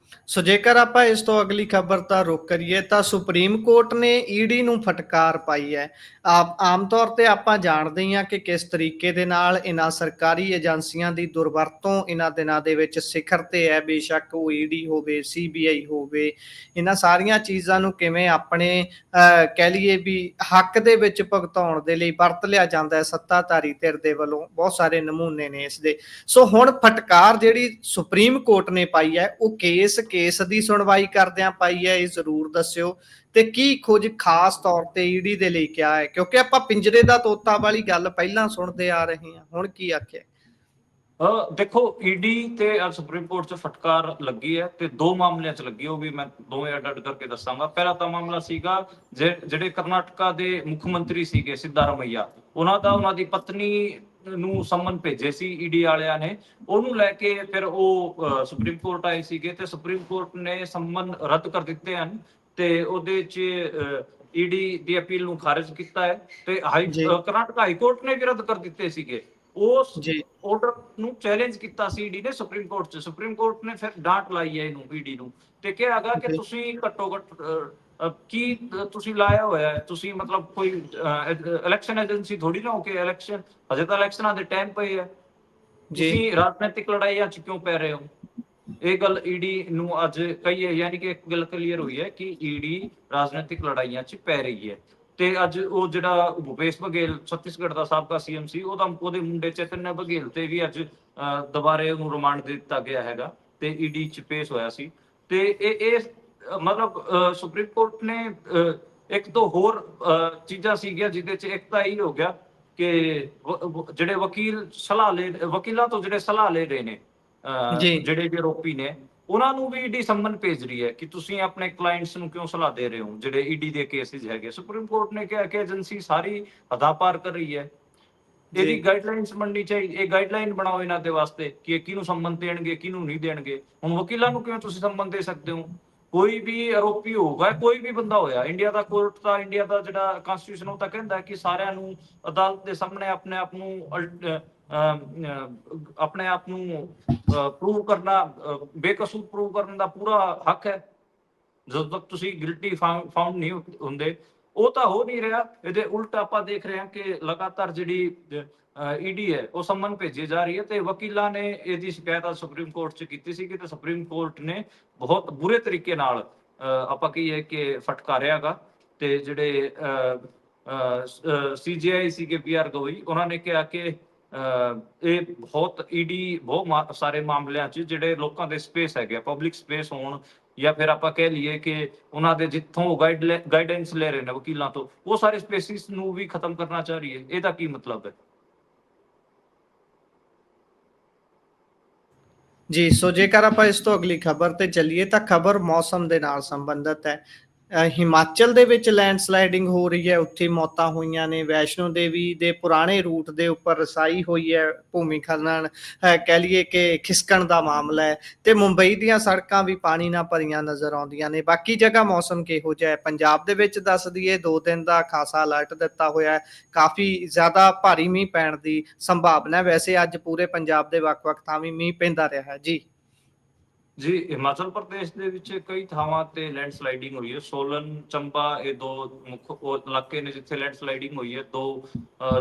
ਸੋ ਜੇਕਰ ਆਪਾਂ ਇਸ ਤੋਂ ਅਗਲੀ ਖਬਰ ਦਾ ਰੁਖ ਕਰੀਏ ਤਾਂ ਸੁਪਰੀਮ ਕੋਰਟ ਨੇ ਈਡੀ ਨੂੰ ਫਟਕਾਰ ਪਾਈ ਹੈ। ਆਮ ਤੌਰ ਤੇ ਆਪਾਂ ਜਾਣਦੇ ਹਾਂ ਕਿ ਕਿਸ ਤਰੀਕੇ ਦੇ ਨਾਲ ਇਹਨਾਂ ਸਰਕਾਰੀ ਏਜੰਸੀਆਂ ਦੀ ਦੁਰਵਰਤੋਂ ਇਹਨਾਂ ਦਿਨਾਂ ਦੇ ਵਿੱਚ ਸਿਖਰ ਤੇ ਹੈ। ਬੇਸ਼ੱਕ ਉਹ ਈਡੀ ਹੋਵੇ, ਸੀਬੀਆਈ ਹੋਵੇ, ਇਹਨਾਂ ਸਾਰੀਆਂ ਚੀਜ਼ਾਂ ਨੂੰ ਕਿਵੇਂ ਆਪਣੇ ਕਹਿ ਲਈਏ ਵੀ ਹੱਕ ਦੇ ਵਿੱਚ ਭੁਗਤਾਉਣ ਦੇ ਲਈ ਵਰਤ ਲਿਆ ਜਾਂਦਾ ਹੈ ਸੱਤਾਧਾਰੀ ਧਿਰ ਦੇ ਵੱਲੋਂ। ਬਹੁਤ ਸਾਰੇ ਨਮੂਨੇ ਨੇ ਇਸ ਦੇ। ਸੋ ਹੁਣ ਫਟਕਾਰ ਜਿਹੜੀ ਸੁਪਰੀਮ ਕੋਰਟ ਨੇ ਪਾਈ ਹੈ ਉਹ ਕੇਸ ਦੀ ਸੁਣਵਾਈ ਕਰਦਿਆਂ ਪਾਈ ਹੈ, ਇਹ ਜ਼ਰੂਰ ਦੱਸਿਓ। ਤੇ ਕੀ ਕੁਝ ਖਾਸ ਤੌਰ ਤੇ ਈਡੀ ਦੇ ਲਈ ਕਿਹਾ ਹੈ? ਕਿਉਂਕਿ ਆਪਾਂ ਪਿੰਜਰੇ ਦਾ ਤੋਤਾ ਵਾਲੀ ਗੱਲ ਪਹਿਲਾਂ ਸੁਣਦੇ ਆ ਰਹੇ ਹਾਂ, ਹੁਣ ਕੀ ਆਖਿਆ? ਦੇਖੋ ਈਡੀ ਤੇ ਸੁਪਰੀਮ ਕੋਰਟ 'ਚ ਫਟਕਾਰ ਲੱਗੀ ਹੈ ਤੇ ਦੋ ਮਾਮਲਿਆਂ 'ਚ ਲੱਗੀ। ਉਹ ਵੀ ਮੈਂ ਦੋਵੇਂ ਅੱਡ ਅੱਡ ਕਰਕੇ ਦੱਸਾਂਗਾ। ਪਹਿਲਾ ਤਾਂ ਮਾਮਲਾ ਸੀਗਾ ਜਿਹੜੇ ਕਰਨਾਟਕਾ ਦੇ ਮੁੱਖ ਮੰਤਰੀ ਸੀਗੇ ਸਿੱਧਾਰਮਈਆ, ਉਹਨਾਂ ਦੀ ਪਤਨੀ ਨੂੰ ਸੰਮਨ ਭੇਜੇ ਸੀ ਈਡੀ ਵਾਲਿਆਂ ਨੇ। ਉਹਨੂੰ ਲੈ ਕੇ ਫਿਰ ਉਹ ਸੁਪਰੀਮ ਕੋਰਟ ਆਏ ਸੀਗੇ ਤੇ ਸੁਪਰੀਮ ਕੋਰਟ ਨੇ ਸੰਮਨ ਰੱਦ ਕਰ ਦਿੱਤੇ ਹਨ ਤੇ ਉਹਦੇ 'ਚ ਈਡੀ ਦੀ ਅਪੀਲ ਨੂੰ ਖਾਰਜ ਕੀਤਾ ਹੈ। ਤੇ ਜੀ ਕਰਨਾਟਕਾ ਹਾਈ ਕੋਰਟ ਨੇ ਵੀ ਰੱਦ ਕਰ ਦਿੱਤੇ ਸੀਗੇ। ਉਸ ਜੀ ਆਰਡਰ ਨੂੰ ਚੈਲੰਜ ਕੀਤਾ ਸੀ ਈਡੀ ਨੇ ਸੁਪਰੀਮ ਕੋਰਟ 'ਚ। ਸੁਪਰੀਮ ਕੋਰਟ ਨੇ ਫਿਰ ਡਾਂਟ ਲਾਈ ਹੈ ਇਹਨੂੰ, ਈਡੀ ਨੂੰ, ਤੇ ਕਿਹਾਗਾ ਕਿ ਜੀ ਤੁਸੀਂ ਘੱਟੋ ਘੱਟ ਕੀ ਤੁਸੀਂ ਲਾਇਆ ਹੋਇਆ ਹੈ? ਤੁਸੀਂ ਮਤਲਬ ਕੋਈ ਇਲੈਕਸ਼ਨ ਏਜੰਸੀ ਥੋੜੀ ਨਾ ਹੋ ਕੇ ਇਲੈਕਸ਼ਨ, ਹਜੇ ਤਾਂ ਇਲੈਕਸ਼ਨਾਂ ਦੇ ਟਾਈਮ ਪਏ ਹੈ, ਜੀ ਤੁਸੀਂ ਰਾਜਨੀਤਿਕ ਲੜਾਈਆਂ 'ਚ ਕਿਉਂ ਪੈ ਰਹੇ ਹੋ? ਇਹ ਗੱਲ ਈਡੀ ਨੂੰ ਅੱਜ ਕਹੀ ਹੈ, ਯਾਨੀ ਕਿ ਇੱਕ ਗੱਲ ਕਲੀਅਰ ਹੋਈ ਹੈ ਕਿ ਈਡੀ ਰਾਜਨੀਤਿਕ ਲੜਾਈਆਂ 'ਚ ਪੈ ਰਹੀ ਹੈ। ਤੇ ਅੱਜ ਉਹ ਜਿਹੜਾ ਭੁਪੇਸ਼ ਬਘੇਲ ਛੱਤੀਸਗੜ੍ਹ ਦਾ ਸਾਬਕਾ ਸੀਐਮ ਸੀ, ਉਹਦੇ ਮੁੰਡੇ ਚੇਤਨ ਬਘੇਲ ਤੇ ਵੀ ਅੱਜ ਦੁਬਾਰੇ ਉਹਨੂੰ ਰਿਮਾਂਡ ਦੇ ਦਿੱਤਾ ਗਿਆ ਹੈਗਾ ਤੇ ਈਡੀ 'ਚ ਪੇਸ਼ ਹੋਇਆ ਸੀ। ਤੇ ਇਹ ਮਤਲਬ ਸੁਪਰੀਮ ਕੋਰਟ ਨੇ ਇੱਕ ਤੋਂ ਹੋਰ ਚੀਜ਼ਾਂ ਸੀਗੀਆਂ ਜਿਹਦੇ 'ਚ ਇੱਕ ਤਾਂ ਇਹ ਹੋ ਗਿਆ ਕਿ ਜਿਹੜੇ ਵਕੀਲਾਂ ਤੋਂ ਜਿਹੜੇ ਸਲਾਹ ਲੈ ਰਹੇ ਨੇ, ਜੀ ਜਿਹੜੇ ਵੀ ਆਰੋਪੀ ਨੇ, ਉਹਨਾਂ ਨੂੰ ਵੀ ਈਡੀ ਸੰਮਨ ਭੇਜ ਰਹੀ ਹੈ ਕਿ ਤੁਸੀਂ ਆਪਣੇ ਕਲਾਇੰਟਸ ਨੂੰ ਕਿਉਂ ਸਲਾਹ ਦੇ ਰਹੇ ਹੋ ਜਿਹੜੇ ਈਡੀ ਦੇ ਕੇਸਿਸ ਹੈਗੇ। ਸੁਪਰੀਮ ਕੋਰਟ ਨੇ ਕਿਹਾ ਕਿ ਏਜੰਸੀ ਸਾਰੀ ਹੱਦਾਂ ਪਾਰ ਕਰ ਰਹੀ ਹੈ। ਇਹਦੀ ਗਾਈਡਲਾਈਨਸ ਬਣਨੀ ਚਾਹੀਦੀ। ਇਹ ਗਾਈਡਲਾਈਨ ਬਣਾਓ ਇਹਨਾਂ ਦੇ ਵਾਸਤੇ ਕਿ ਕਿਹਨੂੰ ਸੰਮਨ ਦੇਣਗੇ, ਕਿਹਨੂੰ ਨਹੀਂ ਦੇਣਗੇ। ਹੁਣ ਵਕੀਲਾਂ ਨੂੰ ਕਿਉਂ ਤੁਸੀਂ ਸੰਮਨ ਦੇ ਸਕਦੇ ਹੋ? ਕੋਈ ਵੀ ਆਰੋਪੀ ਹੋਊਗਾ, ਕੋਈ ਵੀ ਬੰਦਾ ਹੋਇਆ, ਇੰਡੀਆ ਦਾ ਕੋਰਟ ਤਾਂ, ਇੰਡੀਆ ਦਾ ਜਿਹੜਾ ਕਨਸਟੀਟਿਊਸ਼ਨ ਉਹ ਤਾਂ ਕਹਿੰਦਾ ਕਿ ਸਾਰਿਆਂ ਨੂੰ ਅਦਾਲਤ ਦੇ ਸਾਹਮਣੇ ਆਪਣੇ ਆਪ ਨੂੰ ਪ੍ਰੂਵ ਕਰਨਾ, ਬੇਕਸੂਰ ਪ੍ਰੂਵ ਕਰਨ ਦਾ ਪੂਰਾ ਹੱਕ ਹੈ। ਜਦੋਂ ਤੱਕ ਤੁਸੀਂ ਗਿਲਟੀ ਫਾਊਂਡ ਨਹੀਂ ਹੁੰਦੇ ਉਹ ਤਾਂ ਹੋ ਨਹੀਂ ਰਿਹਾ। ਇਹਦੇ ਉਲਟ ਆਪਾਂ ਦੇਖ ਰਹੇ ਹਾਂ ਕਿ ਲਗਾਤਾਰ ਜਿਹੜੀ ਈਡੀ ਹੈ ਉਹ ਸੰਮਨ ਭੇਜੀ ਜਾ ਰਹੀ ਹੈ, ਤੇ ਵਕੀਲਾਂ ਨੇ ਇਹਦੀ ਸ਼ਿਕਾਇਤ ਸੁਪਰੀਮ ਕੋਰਟ 'ਚ ਕੀਤੀ ਸੀ ਕਿ ਸੁਪਰੀਮ ਕੋਰਟ ਨੇ ਬਹੁਤ ਬੁਰੇ ਤਰੀਕੇ ਨਾਲ ਆਪਾਂ ਕਹੀਏ ਕਿ ਫਟਕਾਰਿਆਗਾ। ਤੇ ਜਿਹੜੇ ਸੀਜੀਆਈ ਸੀਗੇ PR ਗਵਈ, ਉਹਨਾਂ ਨੇ ਕਿਹਾ ਕਿ ਇਹ ਬਹੁਤ ਈਡੀ ਬਹੁਤ ਸਾਰੇ ਮਾਮਲਿਆਂ 'ਚ ਜਿਹੜੇ ਲੋਕਾਂ ਦੇ ਸਪੇਸ ਹੈਗੇ, ਪਬਲਿਕ ਸਪੇਸ ਹੋਣ, ਜਾਂ ਫਿਰ ਆਪਾਂ ਕਹਿ ਲਈਏ ਕਿ ਉਹਨਾਂ ਦੇ ਜਿੱਥੋਂ ਗਾਈਡੈਂਸ ਲੈ ਰਹੇ ਨੇ ਵਕੀਲਾਂ ਤੋਂ, ਉਹ ਸਾਰੇ ਸਪੇਸਿਸ ਨੂੰ ਵੀ ਖਤਮ ਕਰਨਾ ਚਾਹ ਰਹੀ ਹੈ। ਇਹਦਾ ਕੀ ਮਤਲਬ ਹੈ? ਜੀ, ਸੋ ਜੇਕਰ ਆਪਾਂ ਇਸ ਤੋਂ ਅਗਲੀ ਖਬਰ ਤੇ ਚੱਲੀਏ ਤਾਂ ਖਬਰ ਮੌਸਮ ਦੇ ਨਾਲ ਸੰਬੰਧਿਤ ਹੈ। ਹਿਮਾਚਲ ਦੇ ਵਿੱਚ ਲੈਂਡਸਲਾਈਡਿੰਗ ਹੋ ਰਹੀ ਹੈ, ਉੱਥੇ ਮੌਤਾਂ ਹੋਈਆਂ ਨੇ। ਵੈਸ਼ਨੋ ਦੇਵੀ ਦੇ ਪੁਰਾਣੇ ਰੂਟ ਦੇ ਉੱਪਰ ਰਸਾਈ ਹੋਈ ਹੈ, ਭੂਮੀ ਖਨਨ ਕਹਿ ਲਈਏ ਕਿ ਖਿਸਕਣ ਦਾ ਮਾਮਲਾ ਹੈ, ਤੇ ਮੁੰਬਈ ਦੀਆਂ ਸੜਕਾਂ ਵੀ ਪਾਣੀ ਨਾਲ ਭਰੀਆਂ ਨਜ਼ਰ ਆਉਂਦੀਆਂ ਨੇ। ਬਾਕੀ ਜਗ੍ਹਾ ਮੌਸਮ ਕਿਹੋ ਜਿਹਾ ਹੈ? ਪੰਜਾਬ ਦੇ ਵਿੱਚ ਦੱਸ ਦਈਏ 2 ਦਿਨ ਦਾ ਖਾਸਾ ਅਲਰਟ ਦਿੱਤਾ ਹੋਇਆ ਹੈ, ਕਾਫੀ ਜ਼ਿਆਦਾ ਭਾਰੀ ਮੀਂਹ ਪੈਣ ਦੀ ਸੰਭਾਵਨਾ ਹੈ। ਵੈਸੇ ਅੱਜ ਪੂਰੇ ਪੰਜਾਬ ਦੇ ਵੱਖ-ਵੱਖ ਥਾਵੇਂ ਮੀਂਹ ਪੈਂਦਾ ਰਿਹਾ ਹੈ ਜੀ। ਜੀ, ਹਿਮਾਚਲ ਪ੍ਰਦੇਸ਼ ਦੇ ਵਿੱਚ ਕਈ ਥਾਵਾਂ ਤੇ ਲੈਂਡਸਲਾਈਡਿੰਗ ਹੋਈ ਹੈ। ਸੋਲਨ, ਚੰਬਾ, ਇਹ 2 ਮੁੱਖ ਇਲਾਕੇ ਨੇ ਜਿੱਥੇ ਲੈਂਡਸਲਾਈਡਿੰਗ ਹੋਈ ਹੈ। 2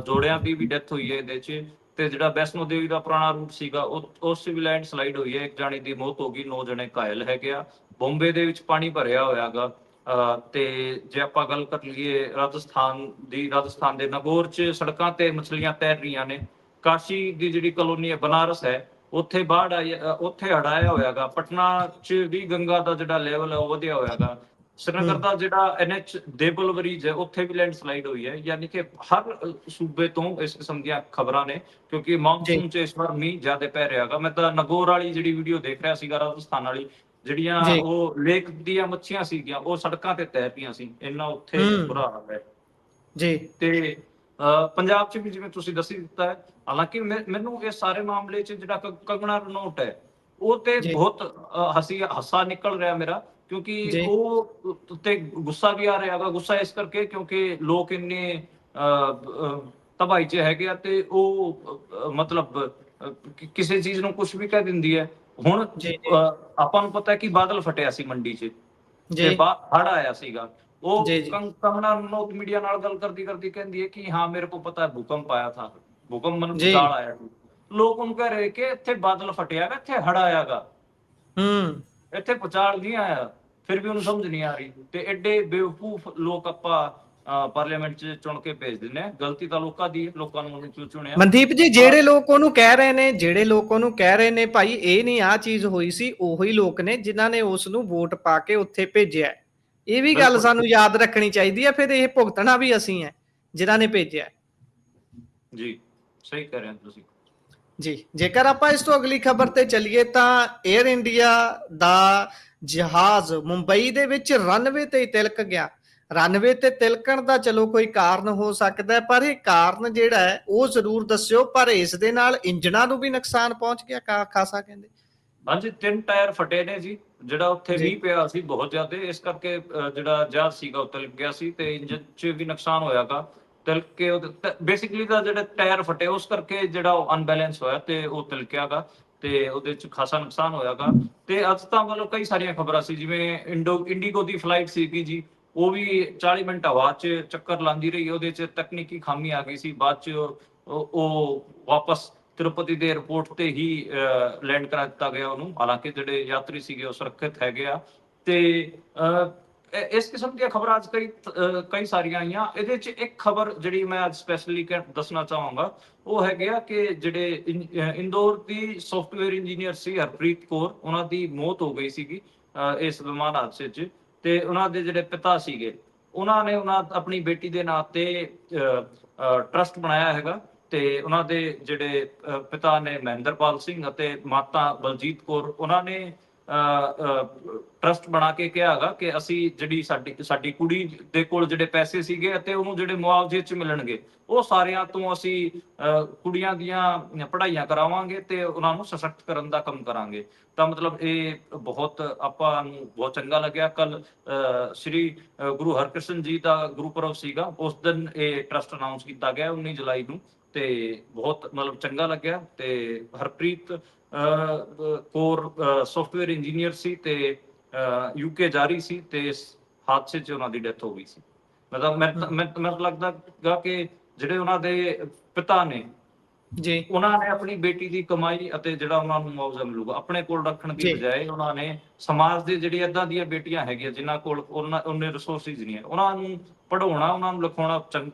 ਜੋੜਿਆਂ ਦੀ ਵੀ ਡੈਥ ਹੋਈ ਹੈ ਇਹਦੇ 'ਚ। ਤੇ ਜਿਹੜਾ ਵੈਸ਼ਨੋ ਦੇਵੀ ਦਾ ਪੁਰਾਣਾ ਰੂਟ ਸੀਗਾ ਉਸ 'ਚ ਵੀ ਲੈਂਡਸਲਾਈਡ ਹੋਈ ਹੈ, 1 ਜਾਣੇ ਦੀ ਮੌਤ ਹੋ ਗਈ, 9 ਜਣੇ ਘਾਇਲ ਹੈਗੇ ਆ। ਬੰਬੇ ਦੇ ਵਿੱਚ ਪਾਣੀ ਭਰਿਆ ਹੋਇਆਗਾ। ਤੇ ਜੇ ਆਪਾਂ ਗੱਲ ਕਰ ਲਈਏ ਰਾਜਸਥਾਨ ਦੇ ਨਗੌਰ 'ਚ ਸੜਕਾਂ ਤੇ ਮਛਲੀਆਂ ਤੈਰ ਰਹੀਆਂ ਨੇ। ਕਾਸ਼ੀ ਦੀ ਜਿਹੜੀ ਕਲੋਨੀ ਹੈ, ਬਨਾਰਸ ਹੈ, ਉੱਥੇ ਬਾੜ ਆਈ, ਉੱਥੇ ਹੜ੍ਹ ਆਇਆ ਹੋਇਆਗਾ। ਪਟਨਾ 'ਚ ਵੀ ਗੰਗਾ ਦਾ ਜਿਹੜਾ ਲੈਵਲ ਹੈ ਉਹ ਵਧਿਆ ਹੋਇਆਗਾ। श्रीनगर ਦਾ ਜਿਹੜਾ NH ਦੇਬਲ ਬਰੀਜ ਹੈ, ਉੱਥੇ ਵੀ ਲੈਂਡਸਲਾਈਡ ਹੋਈ ਹੈ। ਯਾਨੀ ਕਿ ਹਰ ਸੂਬੇ ਤੋਂ ਇਸ ਕਿਸਮ ਦੀਆਂ ਖਬਰਾਂ ਨੇ, ਕਿਉਂਕਿ ਜੀ ਮੌਨਸੂਨ 'ਚ ਇਸ ਵਾਰ ਮੀਂਹ ਜ਼ਿਆਦਾ ਪੈ ਰਿਹਾਗਾ। ਮੈਂ ਤਾਂ ਨਗੌਰ ਵਾਲੀ ਜਿਹੜੀ ਵੀਡੀਓ ਦੇਖ ਰਿਹਾ ਸੀਗਾ, ਰਾਜਸਥਾਨ ਵਾਲੀ, ਜਿਹੜੀਆਂ ਜੀ ਉਹ ਲੇਕ ਦੀਆਂ ਮੱਛੀਆਂ ਸੀਗੀਆਂ, ਉਹ ਸੜਕਾਂ ਤੇ ਤੈਰ ਰਹੀਆਂ ਸੀ। ਇੰਨਾ ਉੱਥੇ ਹੂੰ ਬੁਰਾ ਹਾਲ ਹੈ। ਜੀ ਤੇ ਪੰਜਾਬ 'ਚ ਵੀ ਜਿਵੇਂ ਤੁਸੀਂ ਦੱਸੀ ਦਿੱਤਾ ਹੈ। ਹਾਲਾਂਕਿ ਮੈਨੂੰ ਇਹ ਸਾਰੇ ਮਾਮਲੇ 'ਚ ਜਿਹੜਾ ਕੰਗਣਾ ਰਣੌਤ ਹੈ, ਉਹ ਤੇ ਜੀ ਬਹੁਤ ਹਾਸਾ ਨਿਕਲ ਰਿਹਾ ਮੇਰਾ, ਕਿਉਂਕਿ ਜੀ ਉਹ ਉੱਤੇ ਗੁੱਸਾ ਵੀ ਆ ਰਿਹਾ ਹੈਗਾ। ਗੁੱਸਾ ਇਸ ਕਰਕੇ ਕਿਉਂਕਿ ਲੋਕ ਇੰਨੇ ਤਬਾਹੀ 'ਚ ਹੈਗੇ ਆ, ਤੇ ਉਹ ਮਤਲਬ ਕਿਸੇ ਚੀਜ਼ ਨੂੰ ਕੁਝ ਵੀ ਕਹਿ ਦਿੰਦੀ ਹੈ। ਹੁਣ ਜੀ ਜੀ ਆਪਾਂ ਨੂੰ ਪਤਾ ਹੈ ਕਿ ਬਾਦਲ ਫਟਿਆ ਸੀ ਮੰਡੀ 'ਚ, ਜੀ ਤੇ ਹੜ੍ਹ ਆਇਆ ਸੀਗਾ। ਉਹ ਜੀ ਜੀ ਕੰਗਨਾ ਰਣੌਤ ਮੀਡੀਆ ਨਾਲ ਗੱਲ ਕਰਦੀ ਕਰਦੀ ਕਹਿੰਦੀ ਹੈ ਕਿ ਹਾਂ ਮੇਰੇ को पता है भूकंप आया था, भूकंप मतलब ਜੀ ਭੂਚਾਲ ਆਇਆ ਸੀ। ਲੋਕ ਉਹਨੂੰ ਕਹਿ ਰਹੇ ਕਿ ਇੱਥੇ ਬਾਦਲ ਫਟਿਆ ਗਾ, ਇੱਥੇ ਹੜ੍ਹ ਆਇਆਗਾ, ਹੂੰ ਇੱਥੇ ਭੂਚਾਲ ਨਹੀਂ ਆਇਆ। ਫਿਰ ਵੀ ਉਹਨੂੰ ਸਮਝ ਨਹੀਂ ਆ ਰਹੀ। ਤੇ ਐਡੇ ਬੇਵਕੂਫ ਲੋਕ ਆਪਾਂ ਪਾਰਲੀਮੈਂਟ 'ਚ ਚੁਣ ਕੇ ਭੇਜ ਦਿੰਦੇ ਆ। ਗਲਤੀ ਤਾਂ ਲੋਕਾਂ ਦੀ ਹੈ, ਲੋਕਾਂ ਨੂੰ ਉਹਨੂੰ ਕਿਉਂ ਚੁਣਿਆ। ਮਨਦੀਪ ਜੀ, ਜਿਹੜੇ ਲੋਕ ਉਹਨੂੰ ਕਹਿ ਰਹੇ ਨੇ ਭਾਈ ਇਹ ਨਹੀਂ ਆ ਚੀਜ਼ ਹੋਈ ਸੀ, ਉਹੀ ਲੋਕ ਨੇ ਜਿਨ੍ਹਾਂ ਨੇ ਉਸ ਨੂੰ ਵੋਟ ਪਾ ਕੇ ਉੱਥੇ ਭੇਜਿਆ। ਇਹ ਵੀ ਗੱਲ ਬਿਲਕੁਲ ਸਾਨੂੰ ਯਾਦ ਰੱਖਣੀ ਚਾਹੀਦੀ ਹੈ। ਫਿਰ ਇਹ ਭੁਗਤਣਾ ਵੀ ਅਸੀਂ ਹੈ ਜਿਨ੍ਹਾਂ ਨੇ ਭੇਜਿਆ ਜੀ, ਸਹੀ ਕਹਿ ਰਹੇ ਹੋ ਤੁਸੀਂ। ਜੀ। ਜੇਕਰ ਆਪਾਂ ਇਸ ਤੋਂ ਅਗਲੀ ਖਬਰ ਤੇ ਚੱਲੀਏ ਤਾਂ 에ਅਰ ਇੰਡੀਆ ਦਾ ਜਹਾਜ਼ ਮੁੰਬਈ ਦੇ ਵਿੱਚ ਰਨਵੇ ਤੇ ਤਿਲਕ ਗਿਆ। ਰਨਵੇ ਤੇ ਤਿਲਕਣ ਦਾ ਚਲੋ ਕੋਈ ਕਾਰਨ ਹੋ ਸਕਦਾ, ਪਰ ਇਹ ਕਾਰਨ ਜਿਹੜਾ ਹੈ ਉਹ ਜ਼ਰੂਰ ਦੱਸਿਓ। ਪਰ ਇਸ ਦੇ ਨਾਲ ਇੰਜਣਾਂ ਨੂੰ ਵੀ ਨੁਕਸਾਨ ਪਹੁੰਚ ਗਿਆ ਖਾਸਾ, ਕਹਿੰਦੇ। ਹਾਂਜੀ, 3 ਟਾਇਰ ਫਟੇ ਨੇ ਜੀ। ਜਿਹੜਾ ਉੱਥੇ ਜੀ ਮੀਂਹ ਪਿਆ ਸੀ ਬਹੁਤ ਜ਼ਿਆਦਾ, ਇਸ ਕਰਕੇ ਜਿਹੜਾ ਜਹਾਜ਼ ਸੀਗਾ ਉਹ ਤਿਲਕ ਗਿਆ ਸੀ, ਤੇ ਇੰਜਨ 'ਚ ਵੀ ਨੁਕਸਾਨ ਹੋਇਆਗਾ। ਤਿਲਕ ਕੇ ਬੇਸਿਕਲੀ ਤਾਂ ਜਿਹੜੇ ਟਾਇਰ ਫਟੇ ਉਸ ਕਰਕੇ ਜਿਹੜਾ ਉਹ ਅਨਬੈਲੈਂਸ ਹੋਇਆ ਤੇ ਉਹ ਤਿਲਕਿਆਗਾ, ਤੇ ਉਹਦੇ 'ਚ ਖਾਸਾ ਨੁਕਸਾਨ ਹੋਇਆਗਾ। ਤੇ ਅੱਜ ਤਾਂ ਮਤਲਬ ਕਈ ਸਾਰੀਆਂ ਖਬਰਾਂ ਸੀ, ਜਿਵੇਂ ਇੰਡੀਗੋ ਦੀ ਫਲਾਈਟ ਸੀਗੀ ਜੀ, ਉਹ ਵੀ 40 ਮਿੰਟ ਹਵਾ 'ਚ ਚੱਕਰ ਲਾਉਂਦੀ ਰਹੀ। ਉਹਦੇ 'ਚ ਤਕਨੀਕੀ ਖਾਮੀ ਆ ਗਈ ਸੀ। ਬਾਅਦ 'ਚ ਉਹ ਵਾਪਸ ਤਿਰੂਪਤੀ ਦੇ 에ਅਰਪੋਰਟ ਤੇ ਹੀ ਲੈਂਡ ਕਰਾ ਦਿੱਤਾ ਗਿਆ ਉਹਨੂੰ। ਹਾਲਾਂਕਿ ਜਿਹੜੇ ਯਾਤਰੀ ਸੀਗੇ ਉਹ ਸੁਰੱਖਿਅਤ ਹੈਗੇ ਆ। ਤੇ ਇਸ ਕਿਸਮ ਦੀਆਂ ਖਬਰਾਂ ਅੱਜ ਕਈ ਸਾਰੀਆਂ ਆਈਆਂ। ਇਹਦੇ 'ਚ ਇੱਕ ਖਬਰ ਜਿਹੜੀ ਮੈਂ ਅੱਜ ਸਪੈਸ਼ਲੀ ਦੱਸਣਾ ਚਾਹਾਂਗਾ, ਉਹ ਹੈਗੇ ਆ ਕਿ ਜਿਹੜੇ ਇੰਦੌਰ ਦੀ ਸੌਫਟਵੇਅਰ ਇੰਜੀਨੀਅਰ ਸੀ ਹਰਪ੍ਰੀਤ ਕੌਰ, ਉਹਨਾਂ ਦੀ ਮੌਤ ਹੋ ਗਈ ਸੀਗੀ ਇਸ ਵਿਮਾਨ ਹਾਦਸੇ 'ਚ। ਤੇ ਉਹਨਾਂ ਦੇ ਜਿਹੜੇ ਪਿਤਾ ਸੀਗੇ, ਉਹਨਾਂ ਨੇ ਆਪਣੀ ਬੇਟੀ ਦੇ ਨਾਂ ਤੇ ਟਰਸਟ ਬਣਾਇਆ ਹੈਗਾ। ਤੇ ਉਹਨਾਂ ਦੇ ਜਿਹੜੇ ਪਿਤਾ ਨੇ ਮਹਿੰਦਰਪਾਲ ਸਿੰਘ ਅਤੇ ਮਾਤਾ ਬਲਜੀਤ ਕੌਰ, ਉਹਨਾਂ ਨੇ ਟਰਸਟ ਬਣਾ ਕੇ ਕਿਹਾ ਹੈਗਾ ਕਿ ਅਸੀਂ ਜਿਹੜੀ ਸਾਡੀ ਕੁੜੀ ਦੇ ਕੋਲ ਜਿਹੜੇ ਪੈਸੇ ਸੀਗੇ ਅਤੇ ਉਹਨੂੰ ਜਿਹੜੇ ਮੁਆਵਜ਼ੇ 'ਚ ਮਿਲਣਗੇ, ਉਹ ਸਾਰਿਆਂ ਤੋਂ ਅਸੀਂ ਕੁੜੀਆਂ ਦੀਆਂ ਪੜ੍ਹਾਈਆਂ ਕਰਾਵਾਂਗੇ ਤੇ ਉਹਨਾਂ ਨੂੰ ਸਸ਼ਕਤ ਕਰਨ ਦਾ ਕੰਮ ਕਰਾਂਗੇ। ਤਾਂ ਮਤਲਬ ਇਹ ਬਹੁਤ ਆਪਾਂ ਨੂੰ ਬਹੁਤ ਚੰਗਾ ਲੱਗਿਆ। ਕੱਲ ਸ਼੍ਰੀ ਗੁਰੂ ਹਰਕ੍ਰਿਸ਼ਨ ਜੀ ਦਾ ਗੁਰਪੁਰਬ ਸੀਗਾ, ਉਸ ਦਿਨ ਇਹ ਟਰਸਟ ਅਨਾਉਂਸ ਕੀਤਾ ਗਿਆ 19 ਜੁਲਾਈ ਨੂੰ। ਤੇ ਬਹੁਤ ਮਤਲਬ ਚੰਗਾ ਲੱਗਿਆ। ਤੇ ਹਰਪ੍ਰੀਤ ਕੌਰ ਸੌਫਟਵੇਅਰ ਇੰਜੀਨੀਅਰ ਸੀ ਤੇ UK ਜਾ ਰਹੀ ਸੀ, ਤੇ ਇਸ ਹਾਦਸੇ 'ਚ ਉਹਨਾਂ ਦੀ ਡੈਥ ਹੋ ਗਈ ਸੀ। ਮਤਲਬ ਮੈਨੂੰ ਲੱਗਦਾ ਗਾ ਕਿ ਜਿਹੜੇ ਉਹਨਾਂ ਦੇ ਪਿਤਾ ਨੇ, ਜੀ ਉਹਨਾਂ ਨੇ ਆਪਣੀ ਬੇਟੀ ਦੀ ਕਮਾਈ ਅਤੇ ਜਿਹੜਾ ਉਹਨਾਂ ਨੂੰ ਮੁਆਵਜ਼ਾ ਮਿਲੂਗਾ ਆਪਣੇ ਕੋਲ ਰੱਖਣ ਦੀ ਜੀ ਬਜਾਏ ਉਹਨਾਂ ਨੇ ਸਮਾਜ ਦੇ ਜਿਹੜੀ ਏਦਾਂ ਦੀਆਂ ਬੇਟੀਆਂ ਹੈਗੀਆਂ ਜਿਨ੍ਹਾਂ ਕੋਲ ਉਹਨੇ ਰਿਸੋਰਸਿਸ ਨਹੀਂ ਹੈ, ਉਹਨਾਂ ਨੂੰ ਪੜ੍ਹਾਉਣਾ, ਉਹਨਾਂ ਨੂੰ ਲਿਖਾਉਣਾ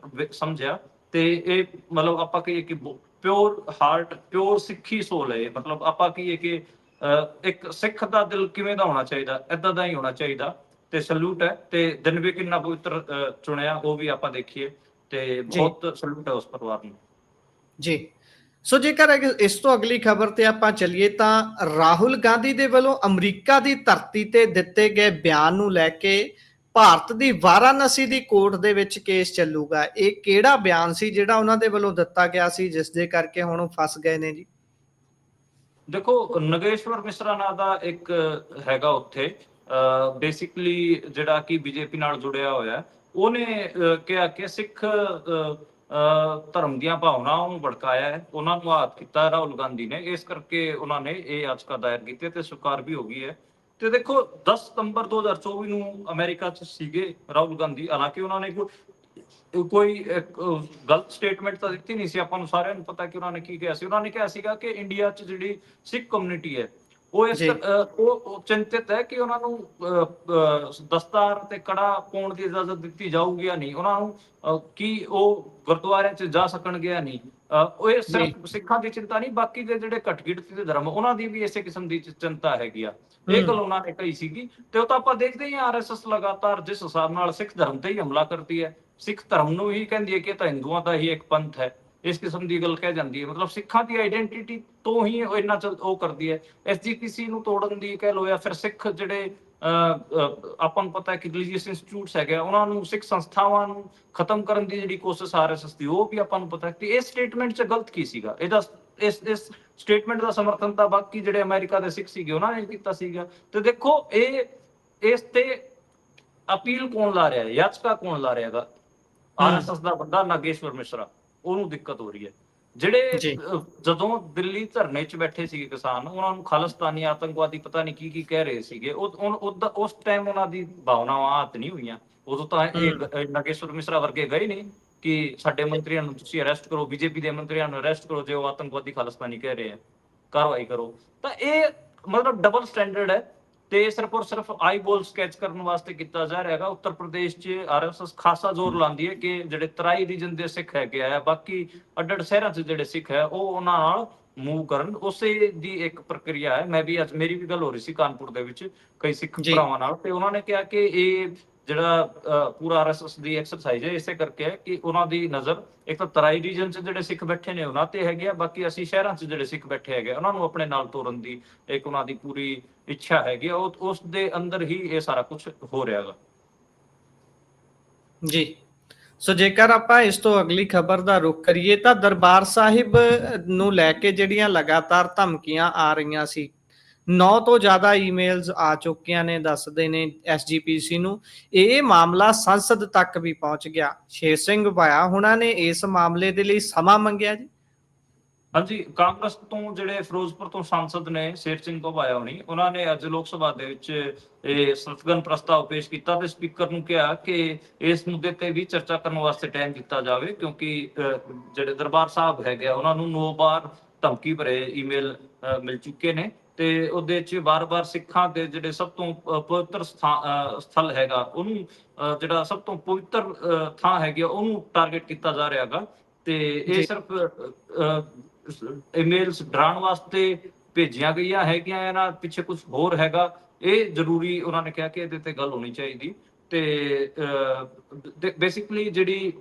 ਸਮਝਿਆ। ਤੇ ਇਹ ਮਤਲਬ ਆਪਾਂ ਕਹੀਏ ਕਿ ਪਿਓਰ ਹਾਰਟ, ਪਿਓਰ ਸਿੱਖੀ ਸੋਲ ਹੈ। ਮਤਲਬ ਆਪਾਂ ਕਹੀਏ ਕਿ ਇੱਕ ਸਿੱਖ ਦਾ ਦਿਲ ਕਿਵੇਂ ਦਾ ਹੋਣਾ ਚਾਹੀਦਾ, ਏਦਾਂ ਦਾ ਹੀ ਹੋਣਾ ਚਾਹੀਦਾ। ਤੇ ਸਲੂਟ ਹੈ। ਤੇ ਦਿਨ ਵੀ ਕਿੰਨਾ ਪਵਿੱਤਰ ਚੁਣਿਆ, ਉਹ ਵੀ ਆਪਾਂ ਦੇਖੀਏ, ਤੇ ਜੀ ਬਹੁਤ ਸਲੂਟ ਹੈ ਉਸ ਪਰਿਵਾਰ ਨੂੰ। ਜੀ। ਸੋ ਜੇਕਰ ਇਸ ਤੋਂ ਅਗਲੀ ਖਬਰ ਤੇ ਆਪਾਂ ਚੱਲੀਏ ਤਾਂ ਰਾਹੁਲ ਗਾਂਧੀ ਦੇ ਵੱਲੋਂ ਅਮਰੀਕਾ ਦੀ ਧਰਤੀ ਤੇ ਦਿੱਤੇ ਗਏ ਬਿਆਨ ਨੂੰ ਲੈ ਕੇ ਭਾਰਤ ਦੀ ਵਾਰਾਣਸੀ ਦੀ ਕੋਰਟ ਦੇ ਵਿੱਚ ਕੇਸ ਚੱਲੂਗਾ। ਇਹ ਕਿਹੜਾ ਬਿਆਨ ਸੀ ਜਿਹੜਾ ਉਹਨਾਂ ਦੇ ਵੱਲੋਂ ਦਿੱਤਾ ਗਿਆ ਸੀ ਜਿਸ ਦੇ ਕਰਕੇ ਹੁਣ ਉਹ ਫਸ ਗਏ ਨੇ ਜੀ? ਦੇਖੋ, ਨਗੇਸ਼ਵਰ ਮਿਸ਼ਰਾ ਨਾਂ ਦਾ ਇੱਕ ਹੈਗਾ ਉੱਥੇ, ਬੇਸਿਕਲੀ ਜਿਹੜਾ ਕਿ ਬੀਜੇਪੀ ਨਾਲ ਜੁੜਿਆ ਹੋਇਆ। ਉਹਨੇ ਕਿਹਾ ਕਿ ਸਿੱਖ ਧਰਮ ਦੀਆਂ ਭਾਵਨਾਵਾਂ ਨੂੰ ਭੜਕਾਇਆ ਹੈ, ਉਹਨਾਂ ਨੂੰ ਆਹਤ ਕੀਤਾ ਰਾਹੁਲ ਗਾਂਧੀ ਨੇ। ਇਸ ਕਰਕੇ ਉਹਨਾਂ ਨੇ ਇਹ ਯਾਚਕਾ ਦਾਇਰ ਕੀਤੀ ਤੇ ਸਵੀਕਾਰ ਵੀ ਹੋ ਗਈ ਹੈ। ਤੇ ਦੇਖੋ, 10 ਸਤੰਬਰ 2024 ਨੂੰ ਅਮਰੀਕਾ 'ਚ ਸੀਗੇ ਰਾਹੁਲ ਗਾਂਧੀ। ਹਾਲਾਂਕਿ ਉਹਨਾਂ ਨੇ ਕੋਈ ਗਲਤ ਸਟੇਟਮੈਂਟ ਤਾਂ ਦਿੱਤੀ ਨਹੀਂ ਸੀ, ਆਪਾਂ ਨੂੰ ਸਾਰਿਆਂ ਨੂੰ ਪਤਾ ਕਿ ਉਹਨਾਂ ਨੇ ਕੀ ਕਿਹਾ ਸੀ। ਉਹਨਾਂ ਨੇ ਕਿਹਾ ਸੀਗਾ ਕਿ ਇੰਡੀਆ 'ਚ ਜਿਹੜੀ ਸਿੱਖ ਕਮਿਊਨਿਟੀ ਹੈ ਉਹ ਉਹ ਚਿੰਤਿਤ ਹੈ ਕਿ ਉਹਨਾਂ ਨੂੰ ਦਸਤਾਰ ਤੇ ਕੜਾ ਪਾਉਣ ਦੀ ਇਜਾਜ਼ਤ ਦਿੱਤੀ ਜਾਊਗੀ ਜਾਂ ਨਹੀਂ, ਉਹਨਾਂ ਨੂੰ ਕੀ ਉਹ ਗੁਰਦੁਆਰਿਆਂ 'ਚ ਜਾ ਸਕਣਗੇ ਜਾਂ ਨਹੀਂ। ਉਹ ਇਹ ਸਿਰਫ ਸਿੱਖਾਂ ਦੀ ਚਿੰਤਾ ਨਹੀਂ, ਬਾਕੀ ਦੇ ਜਿਹੜੇ ਘੱਟ ਗਿਣਤੀ ਦੇ ਧਰਮ ਉਹਨਾਂ ਦੀ ਵੀ ਇਸੇ ਕਿਸਮ ਦੀ ਚਿੰਤਾ ਹੈਗੀ ਆ। ਇਹ ਗੱਲ ਉਹਨਾਂ ਨੇ ਕਹੀ ਸੀਗੀ। ਤੇ ਉਹ ਤਾਂ ਆਪਾਂ ਦੇਖਦੇ ਹੀ ਆਰਐਸਐਸ ਲਗਾਤਾਰ ਜਿਸ ਹਿਸਾਬ ਨਾਲ ਸਿੱਖ ਧਰਮ ਤੇ ਹੀ ਹਮਲਾ ਕਰਦੀ ਹੈ, ਸਿੱਖ ਧਰਮ ਨੂੰ ਹੀ ਕਹਿੰਦੀ ਹੈ ਕਿ ਇਹ ਤਾਂ ਹਿੰਦੂਆਂ ਦਾ ਹੀ ਇੱਕ ਪੰਥ ਹੈ, ਇਸ ਕਿਸਮ ਦੀ ਗੱਲ ਕਹਿ ਜਾਂਦੀ ਹੈ। ਮਤਲਬ ਸਿੱਖਾਂ ਦੀ ਆਈਡੈਂਟੀਟੀ ਤੋਂ ਹੀ ਇੰਨਾ ਉਹ ਕਰਦੀ ਹੈ। ਐਸਜੀਪੀਸੀ ਨੂੰ ਤੋੜਨ ਦੀ ਕਹਿ ਲੋ, ਜਾਂ ਫਿਰ ਸਿੱਖ ਜਿਹੜੇ ਆਪਾਂ ਨੂੰ ਪਤਾ ਹੈ ਕਿ ਰਿਲੀਜੀਅਸ ਇੰਸਟੀਚਿਊਟਸ ਹੈਗੇ, ਉਹਨਾਂ ਨੂੰ, ਸਿੱਖ ਸੰਸਥਾਵਾਂ ਨੂੰ ਖਤਮ ਕਰਨ ਦੀ ਜਿਹੜੀ ਕੋਸ਼ਿਸ਼ ਆਰਐਸਐਸ ਦੀ, ਉਹ ਵੀ ਆਪਾਂ ਨੂੰ ਪਤਾ ਹੈ। ਤੇ ਇਸ ਸਟੇਟਮੈਂਟ 'ਚ ਗਲਤ ਕੀ ਸੀਗਾ? ਇਹਦਾ ਇਸ ਸਟੇਟਮੈਂਟ ਦਾ ਸਮਰਥਨ ਤਾਂ ਬਾਕੀ ਜਿਹੜੇ ਅਮਰੀਕਾ ਦੇ ਸਿੱਖ ਸੀਗੇ ਉਹਨਾਂ ਨੇ ਕੀਤਾ ਸੀਗਾ। ਤੇ ਦੇਖੋ, ਇਸ ਤੇ ਅਪੀਲ ਕੌਣ ਲਾ ਰਿਹਾ ਹੈ, ਯਾਚਕਾ ਕੌਣ ਲਾ ਰਿਹਾ ਹੈਗਾ? ਆਰਐਸਐਸ ਦਾ ਬੰਦਾ ਨਾਗੇਸ਼ਵਰ ਮਿਸ਼ਰਾ, ਉਹਨੂੰ ਦਿੱਕਤ ਹੋ ਰਹੀ ਹੈ। ਜਿਹੜੇ ਜਦੋਂ ਦਿੱਲੀ ਧਰਨੇ 'ਚ ਬੈਠੇ ਸੀਗੇ ਕਿਸਾਨ, ਉਹਨਾਂ ਨੂੰ ਖਾਲਿਸਤਾਨੀ ਆਤੰਕਵਾਦੀ ਪਤਾ ਨਹੀਂ ਕੀ ਕਹਿ ਰਹੇ ਸੀਗੇ, ਉਸ ਟਾਈਮ ਉਹਨਾਂ ਦੀ ਭਾਵਨਾਵਾਂ ਆਹਤ ਨਹੀਂ ਹੋਈਆਂ। ਉਦੋਂ ਤਾਂ ਇਹ ਨਾਗੇਸ਼ਵਰ ਮਿਸ਼ਰਾ ਵਰਗੇ ਗਏ ਨਹੀਂ ਕਿ ਸਾਡੇ ਮੰਤਰੀਆਂ ਨੂੰ ਤੁਸੀਂ ਅਰੈਸਟ ਕਰੋ, ਬੀਜੇਪੀ ਦੇ ਮੰਤਰੀਆਂ ਨੂੰ ਅਰੈਸਟ ਕਰੋ ਜੇ ਉਹ ਆਤੰਕਵਾਦੀ ਖਾਲਿਸਤਾਨੀ ਕਹਿ ਰਹੇ ਆ, ਕਾਰਵਾਈ ਕਰੋ। ਤਾਂ ਇਹ ਮਤਲਬ ਡਬਲ ਸਟੈਂਡਰਡ ਹੈ ਤੇ ਸਿਰਫ ਔਰ ਸਿਰਫ ਆਈ ਬੋਲ ਸਕੈਚ ਕਰਨ ਵਾਸਤੇ ਕੀਤਾ ਜਾ ਰਿਹਾ ਹੈਗਾ। ਉੱਤਰ ਪ੍ਰਦੇਸ਼ 'ਚ ਆਰਐਸਐਸ ਖਾਸਾ ਜ਼ੋਰ ਲਾਉਂਦੀ ਹੈ ਕਿ ਜਿਹੜੇ ਤਰਾਈ ਰੀਜਨ ਦੇ ਸਿੱਖ ਹੈਗੇ ਆ, ਬਾਕੀ ਅੱਡ-ਅੱਡ ਸ਼ਹਿਰਾਂ 'ਚ ਜਿਹੜੇ ਸਿੱਖ ਹੈ, ਉਹ ਉਹਨਾਂ ਨਾਲ ਮੂਵ ਕਰਨ। ਉਸੇ ਦੀ ਇੱਕ ਪ੍ਰਕਿਰਿਆ ਹੈ। ਮੈਂ ਵੀ ਅੱਜ, ਮੇਰੀ ਵੀ ਗੱਲ ਹੋ ਰਹੀ ਸੀ ਕਾਨਪੁਰ ਦੇ ਵਿੱਚ ਕਈ ਸਿੱਖ ਭਰਾਵਾਂ ਨਾਲ, ਤੇ ਉਹਨਾਂ ਨੇ ਕਿਹਾ ਕਿ ਇਹ ਜਿਹੜਾ ਪੂਰਾ ਆਰਐਸਐਸ ਦੀ ਐਕਸਰਸਾਈਜ਼ ਹੈ ਇਸੇ ਕਰਕੇ ਹੈ ਕਿ ਉਹਨਾਂ ਦੀ ਨਜ਼ਰ ਇੱਕ ਤਾਂ ਤਰਾਈ ਰੀਜਨ 'ਚ ਜਿਹੜੇ ਸਿੱਖ ਬੈਠੇ ਨੇ ਉਹਨਾਂ ਤੇ ਹੈਗੇ ਆ, ਬਾਕੀ ਅਸੀਂ ਸ਼ਹਿਰਾਂ 'ਚ ਜਿਹੜੇ ਸਿੱਖ ਬੈਠੇ ਹੈਗੇ ਉਹਨਾਂ ਨੂੰ ਆਪਣੇ ਨਾਲ ਤੋਰਨ ਦੀ ਇੱਕ ਉਹਨਾਂ ਦੀ ਪੂਰੀ ਇੱਛਾ ਹੈਗੀ। ਉਸ ਦੇ ਅੰਦਰ ਹੀ ਇਹ ਸਾਰਾ ਕੁਝ ਹੋ ਰਿਹਾ ਹੈਗਾ ਜੀ। ਸੋ ਜੇਕਰ ਆਪਾਂ ਇਸ ਤੋਂ ਅਗਲੀ ਖਬਰ ਦਾ ਰੁਖ ਕਰੀਏ ਤਾਂ ਦਰਬਾਰ ਸਾਹਿਬ ਨੂੰ ਲੈ ਕੇ ਜਿਹੜੀਆਂ ਲਗਾਤਾਰ ਧਮਕੀਆਂ ਆ ਰਹੀਆਂ ਸੀ, 9 ਤੋਂ ਜ਼ਿਆਦਾ ਈਮੇਲਸ ਆ ਚੁੱਕੀਆਂ ਨੇ, ਦੱਸਦੇ ਨੇ ਐਸਜੀਪੀਸੀ ਨੂੰ। ਇਹ ਮਾਮਲਾ ਸੰਸਦ ਤੱਕ ਵੀ ਪਹੁੰਚ ਗਿਆ। ਸ਼ੇਰ ਸਿੰਘ ਭਾਇਆ ਹੁਣਾਂ ਨੇ ਇਸ ਮਾਮਲੇ ਦੇ ਲਈ ਸਮਾਂ ਮੰਗਿਆ ਜੀ। ਹਾਂਜੀ, ਕਾਂਗਰਸ ਤੋਂ ਜਿਹੜੇ ਫਿਰੋਜ਼ਪੁਰ ਤੋਂ ਸਾਂਸਦ ਨੇ ਸ਼ੇਰ ਸਿੰਘ ਘੋਬਾਇਆ ਹੋਣੀ, ਉਹਨਾਂ ਨੇ ਅੱਜ ਲੋਕ ਸਭਾ ਦੇ ਵਿੱਚ ਇਹ ਸਥਗਨ ਪ੍ਰਸਤਾਵ ਪੇਸ਼ ਕੀਤਾ ਤੇ ਸਪੀਕਰ ਨੂੰ ਕਿਹਾ ਕਿ ਇਸ ਮੁੱਦੇ ਤੇ ਵੀ ਚਰਚਾ ਕਰਨ ਵਾਸਤੇ ਟਾਈਮ ਦਿੱਤਾ ਜਾਵੇ, ਕਿਉਂਕਿ ਜਿਹੜੇ ਦਰਬਾਰ ਸਾਹਿਬ ਹੈਗੇ ਆ ਉਹਨਾਂ ਨੂੰ 9 ਵਾਰ ਧਮਕੀ ਭਰੇ ਈਮੇਲ ਮਿਲ ਚੁੱਕੇ ਨੇ। ਤੇ ਉਹਦੇ 'ਚ ਬਾਰ-ਬਾਰ ਸਿੱਖਾਂ ਦੇ ਜਿਹੜੇ ਸਭ ਤੋਂ ਪਵਿੱਤਰ ਸਥਲ ਹੈਗਾ, ਉਹਨੂੰ ਜਿਹੜਾ ਸਭ ਤੋਂ ਪਵਿੱਤਰ ਥਾਂ ਹੈਗੀ ਉਹਨੂੰ ਟਾਰਗੇਟ ਕੀਤਾ ਜਾ ਰਿਹਾ ਹੈਗਾ। ਤੇ ਇਹ ਸਿਰਫ ਈਮੇਲਸ ਡਰਾਉਣ ਵਾਸਤੇ ਭੇਜੀਆਂ ਗਈਆਂ ਹੈਗੀਆਂ, ਇਹਨਾਂ ਪਿੱਛੇ ਕੁਝ ਹੋਰ ਹੈਗਾ। ਇਹ ਜ਼ਰੂਰੀ ਉਹਨਾਂ ਨੇ ਕਿਹਾ ਕਿ ਇਹਦੇ ਤੇ ਗੱਲ ਹੋਣੀ ਚਾਹੀਦੀ। ਤੇ ਬੇਸਿਕਲੀ ਜਿਹੜੀ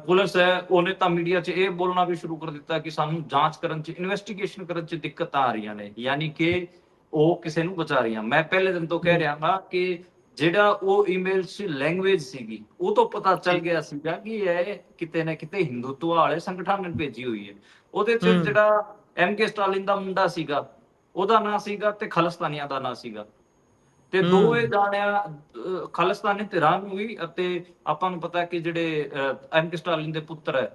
ਪੁਲਿਸ ਹੈ ਉਹਨੇ ਤਾਂ ਮੀਡੀਆ 'ਚ ਇਹ ਬੋਲਣਾ ਵੀ ਸ਼ੁਰੂ ਕਰ ਦਿੱਤਾ ਕਿ ਸਾਨੂੰ ਜਾਂਚ ਕਰਨ 'ਚ, ਇਨਵੈਸਟੀਗੇਸ਼ਨ ਕਰਨ 'ਚ ਦਿੱਕਤਾਂ ਆ ਰਹੀਆਂ ਨੇ, ਯਾਨੀ ਕਿ ਉਹ ਕਿਸੇ ਨੂੰ ਬਚਾ ਰਹੀਆਂ। ਮੈਂ ਪਹਿਲੇ ਦਿਨ ਤੋਂ ਕਹਿ ਰਿਹਾ ਹਾਂ ਕਿ ਜਿਹੜਾ ਉਹ ਈਮੇਲ 'ਚ ਲੈਂਗੁਏਜ ਸੀਗੀ, ਉਹ ਤੋਂ ਪਤਾ ਚੱਲ ਗਿਆ ਸੀਗਾ ਕਿ ਇਹ ਕਿਤੇ ਨਾ ਕਿਤੇ ਹਿੰਦੂਤਵ ਵਾਲੇ ਸੰਗਠਨ ਨੇ ਭੇਜੀ ਹੋਈ ਹੈ। ਉਹਦੇ 'ਚ ਜਿਹੜਾ MK ਸਟਾਲਿਨ ਦਾ ਮੁੰਡਾ ਸੀਗਾ, ਉਹਦਾ ਨਾਂ ਸੀਗਾ, ਤੇ ਖਾਲਿਸਤਾਨੀਆਂ ਦਾ ਨਾਂ ਸੀਗਾ। ਤੇ ਦੋਵੇਂ ਜਾਣਿਆ ਖਾਲਿਸਤਾਨੀ ਧਿਰਾਂ ਨੂੰ ਵੀ, ਅਤੇ ਆਪਾਂ ਨੂੰ ਪਤਾ ਕਿ ਜਿਹੜੇ MK ਸਟਾਲਿਨ ਦੇ ਪੁੱਤਰ ਹੈ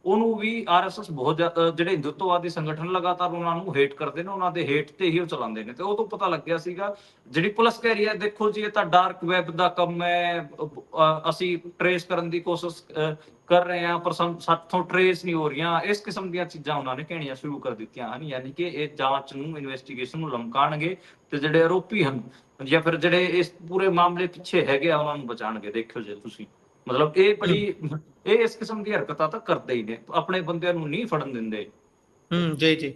ਉਹਨੂੰ ਵੀ ਆਰਐਸਐਸ ਬਹੁਤ ਜਿਹੜੇ ਹਿੰਦੂਤਵਵਾਦੀ ਸੰਗਠਨ ਲਗਾਤਾਰ ਉਹਨਾਂ ਨੂੰ ਹੇਟ ਕਰਦੇ ਨੇ, ਉਹਨਾਂ ਦੇ ਹੇਟ ਤੇ ਹੀ ਉਹ ਚਲਾਉਂਦੇ ਨੇ। ਤੇ ਉਹ ਤੋਂ ਪਤਾ ਲੱਗਿਆ ਸੀਗਾ, ਜਿਹੜੀ ਪੁਲਿਸ ਕਹਿ ਰਹੀ ਹੈ ਦੇਖੋ ਜੀ ਇਹ ਤਾਂ ਡਾਰਕ ਵੈਬ ਦਾ ਕੰਮ ਹੈ, ਅਸੀਂ ਟਰੇਸ ਕਰਨ ਦੀ ਕੋਸ਼ਿਸ਼ ਕਰ ਰਹੇ ਹਾਂ ਪਰ ਸਾਥੋਂ ਟਰੇਸ ਨਹੀਂ ਹੋ ਰਹੀਆਂ, ਇਸ ਕਿਸਮ ਦੀਆਂ ਚੀਜ਼ਾਂ ਉਹਨਾਂ ਨੇ ਕਹਿਣੀਆਂ ਸ਼ੁਰੂ ਕਰ ਦਿੱਤੀਆਂ ਹਨ। ਯਾਨੀ ਕਿ ਇਹ ਜਾਂਚ ਨੂੰ, ਇਨਵੈਸਟੀਗੇਸ਼ਨ ਨੂੰ ਲਮਕਾਣਗੇ ਤੇ ਜਿਹੜੇ ਆਰੋਪੀ ਹਨ ਜਾਂ ਫਿਰ ਜਿਹੜੇ ਇਸ ਪੂਰੇ ਮਾਮਲੇ ਪਿੱਛੇ ਹੈਗੇ ਆ ਉਹਨਾਂ ਨੂੰ ਬਚਾਣਗੇ। ਦੇਖਿਓ ਜੇ ਤੁਸੀਂ, ਮਤਲਬ ਇਹ ਬੜੀ, ਇਹ ਇਸ ਕਿਸਮ ਦੀ ਹਰਕਤਾਂ ਤਾਂ ਕਰਦੇ ਹੀ ਨੇ, ਆਪਣੇ ਬੰਦਿਆਂ ਨੂੰ ਨਹੀਂ ਫੜਨ ਦਿੰਦੇ। ਜੀ ਜੀ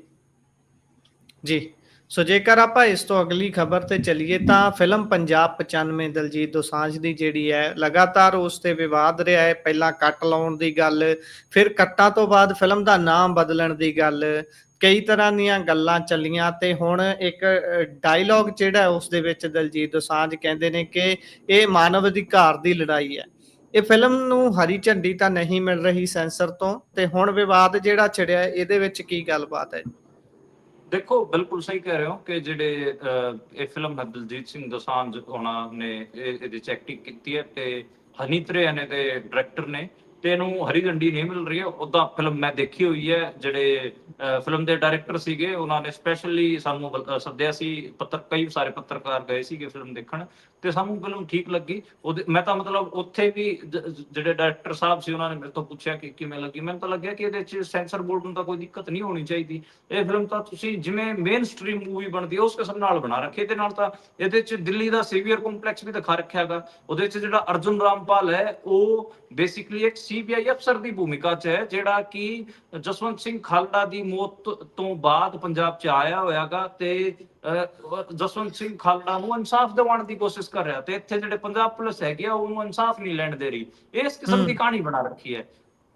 ਜੀ। ਸੋ ਜੇਕਰ ਆਪਾਂ ਇਸ ਤੋਂ ਅਗਲੀ ਖਬਰ ਤੇ ਚੱਲੀਏ ਤਾਂ ਫਿਲਮ ਪੰਜਾਬ 95 ਦਲਜੀਤ ਦੋਸਾਂਝ ਦੀ ਜਿਹੜੀ ਹੈ ਲਗਾਤਾਰ ਉਸ ਤੇ ਵਿਵਾਦ ਰਿਹਾ ਹੈ। ਪਹਿਲਾਂ ਕੱਟ ਲਾਉਣ ਦੀ ਗੱਲ, ਫਿਰ ਕੱਟਾਂ ਤੋਂ ਬਾਅਦ ਫਿਲਮ ਦਾ ਨਾਮ ਬਦਲਣ ਦੀ ਗੱਲ, ਕਈ ਤਰ੍ਹਾਂ ਦੀਆਂ ਗੱਲਾਂ ਚੱਲੀਆਂ ਤੇ ਹੁਣ ਇੱਕ ਡਾਇਲੌਗ ਜਿਹੜਾ ਉਸ ਦੇ ਵਿੱਚ ਦਲਜੀਤ ਦੋਸਾਂਝ ਕਹਿੰਦੇ ਨੇ ਕਿ ਇਹ ਮਾਨਵ ਅਧਿਕਾਰ ਦੀ ਲੜਾਈ ਹੈ। ਇਹ ਫਿਲਮ ਨੂੰ ਹਰੀ ਝੰਡੀ ਤਾਂ ਨਹੀਂ ਮਿਲ ਰਹੀ ਸੈਂਸਰ ਤੋਂ, ਤੇ ਹੁਣ ਵਿਵਾਦ ਜਿਹੜਾ ਛਿੜਿਆ ਇਹਦੇ ਵਿੱਚ ਕੀ ਗੱਲਬਾਤ ਹੈ? ਦੇਖੋ ਬਿਲਕੁਲ ਸਹੀ ਕਹਿ ਰਹੇ ਹੋ ਕਿ ਜਿਹੜੇ ਇਹ ਫਿਲਮ ਹੈ ਦਲਜੀਤ ਸਿੰਘ ਦੋਸਾਂਝ ਉਹਨਾਂ ਨੇ ਇਹਦੇ ਚ ਐਕਟਿੰਗ ਕੀਤੀ ਹੈ ਤੇ ਹਨੀ ਤ੍ਰਿਆ ਨੇ ਤੇ ਡਾਇਰੈਕਟਰ ਨੇ, ਤੇ ਇਹਨੂੰ ਹਰੀ ਝੰਡੀ ਨਹੀਂ ਮਿਲ ਰਹੀ ਹੈ। ਉਦਾਂ ਫਿਲਮ ਮੈਂ ਦੇਖੀ ਹੋਈ ਹੈ, ਜਿਹੜੇ ਫਿਲਮ ਦੇ ਡਾਇਰੈਕਟਰ ਸੀਗੇ ਉਹਨਾਂ ਨੇ ਸਪੈਸ਼ਲੀ ਸਾਨੂੰ ਸੱਦਿਆ ਸੀ, ਕਈ ਸਾਰੇ ਪੱਤਰਕਾਰ ਗਏ ਸੀਗੇ ਫਿਲਮ ਦੇਖਣ, ਤੇ ਸਾਨੂੰ ਫਿਲਮ ਠੀਕ ਲੱਗੀ। ਉਹਦੇ ਮੈਂ ਤਾਂ ਮਤਲਬ ਉੱਥੇ ਵੀ ਜਿਹੜੇ ਡਾਇਰੈਕਟਰ ਸਾਹਿਬ ਸੀ ਉਹਨਾਂ ਨੇ ਮੇਰੇ ਤੋਂ ਪੁੱਛਿਆ ਕਿ ਕਿਵੇਂ ਲੱਗੀ, ਮੈਨੂੰ ਤਾਂ ਲੱਗਿਆ ਕਿ ਇਹਦੇ ਚ ਸੈਂਸਰ ਬੋਰਡ ਨੂੰ ਤਾਂ ਕੋਈ ਦਿੱਕਤ ਨਹੀਂ ਹੋਣੀ ਚਾਹੀਦੀ, ਇਹ ਫਿਲਮ ਤਾਂ ਤੁਸੀਂ ਜਿਵੇਂ ਮੇਨ ਸਟ੍ਰੀਮ ਮੂਵੀ ਬਣਦੀ ਹੈ ਉਸ ਕਿਸਮ ਨਾਲ ਬਣਾ ਰੱਖੀ। ਇਹਦੇ ਨਾਲ ਤਾਂ ਇਹਦੇ ਚ ਦਿੱਲੀ ਦਾ ਸੇਵੀਅਰ ਕੰਪਲੈਕਸ ਵੀ ਦਿਖਾ ਰੱਖਿਆ ਹੈਗਾ। ਉਹਦੇ ਚ ਜਿਹੜਾ ਅਰਜੁਨ ਰਾਮਪਾਲ ਹੈ ਉਹ ਬੇਸਿਕਲੀ ਇੱਕ ਸੀਬੀਆਈ ਅਫਸਰ ਦੀ ਭੂਮਿਕਾ ਚ ਹੈ, ਜਿਹੜਾ ਕਿ ਜਸਵੰਤ ਸਿੰਘ ਖਾਲੜਾ ਦੀ ਮੌਤ ਤੋਂ ਬਾਅਦ ਪੰਜਾਬ ਚ ਆਇਆ ਹੋਇਆਗਾ ਤੇ ਜਸਵੰਤ ਸਿੰਘ ਖਾਲੜਾ ਨੂੰ ਇਨਸਾਫ ਦਿਵਾਉਣ ਦੀ ਕੋਸ਼ਿਸ਼ ਕਰ ਰਿਹਾ, ਤੇ ਇੱਥੇ ਜਿਹੜੇ ਪੰਜਾਬ ਪੁਲਿਸ ਹੈਗੀ ਆ ਉਹਨੂੰ ਇਨਸਾਫ ਨਹੀਂ ਲੈਣ ਦੇ ਰਹੀ। ਇਸ ਕਿਸਮ ਦੀ ਕਹਾਣੀ ਬਣਾ ਰੱਖੀ ਹੈ।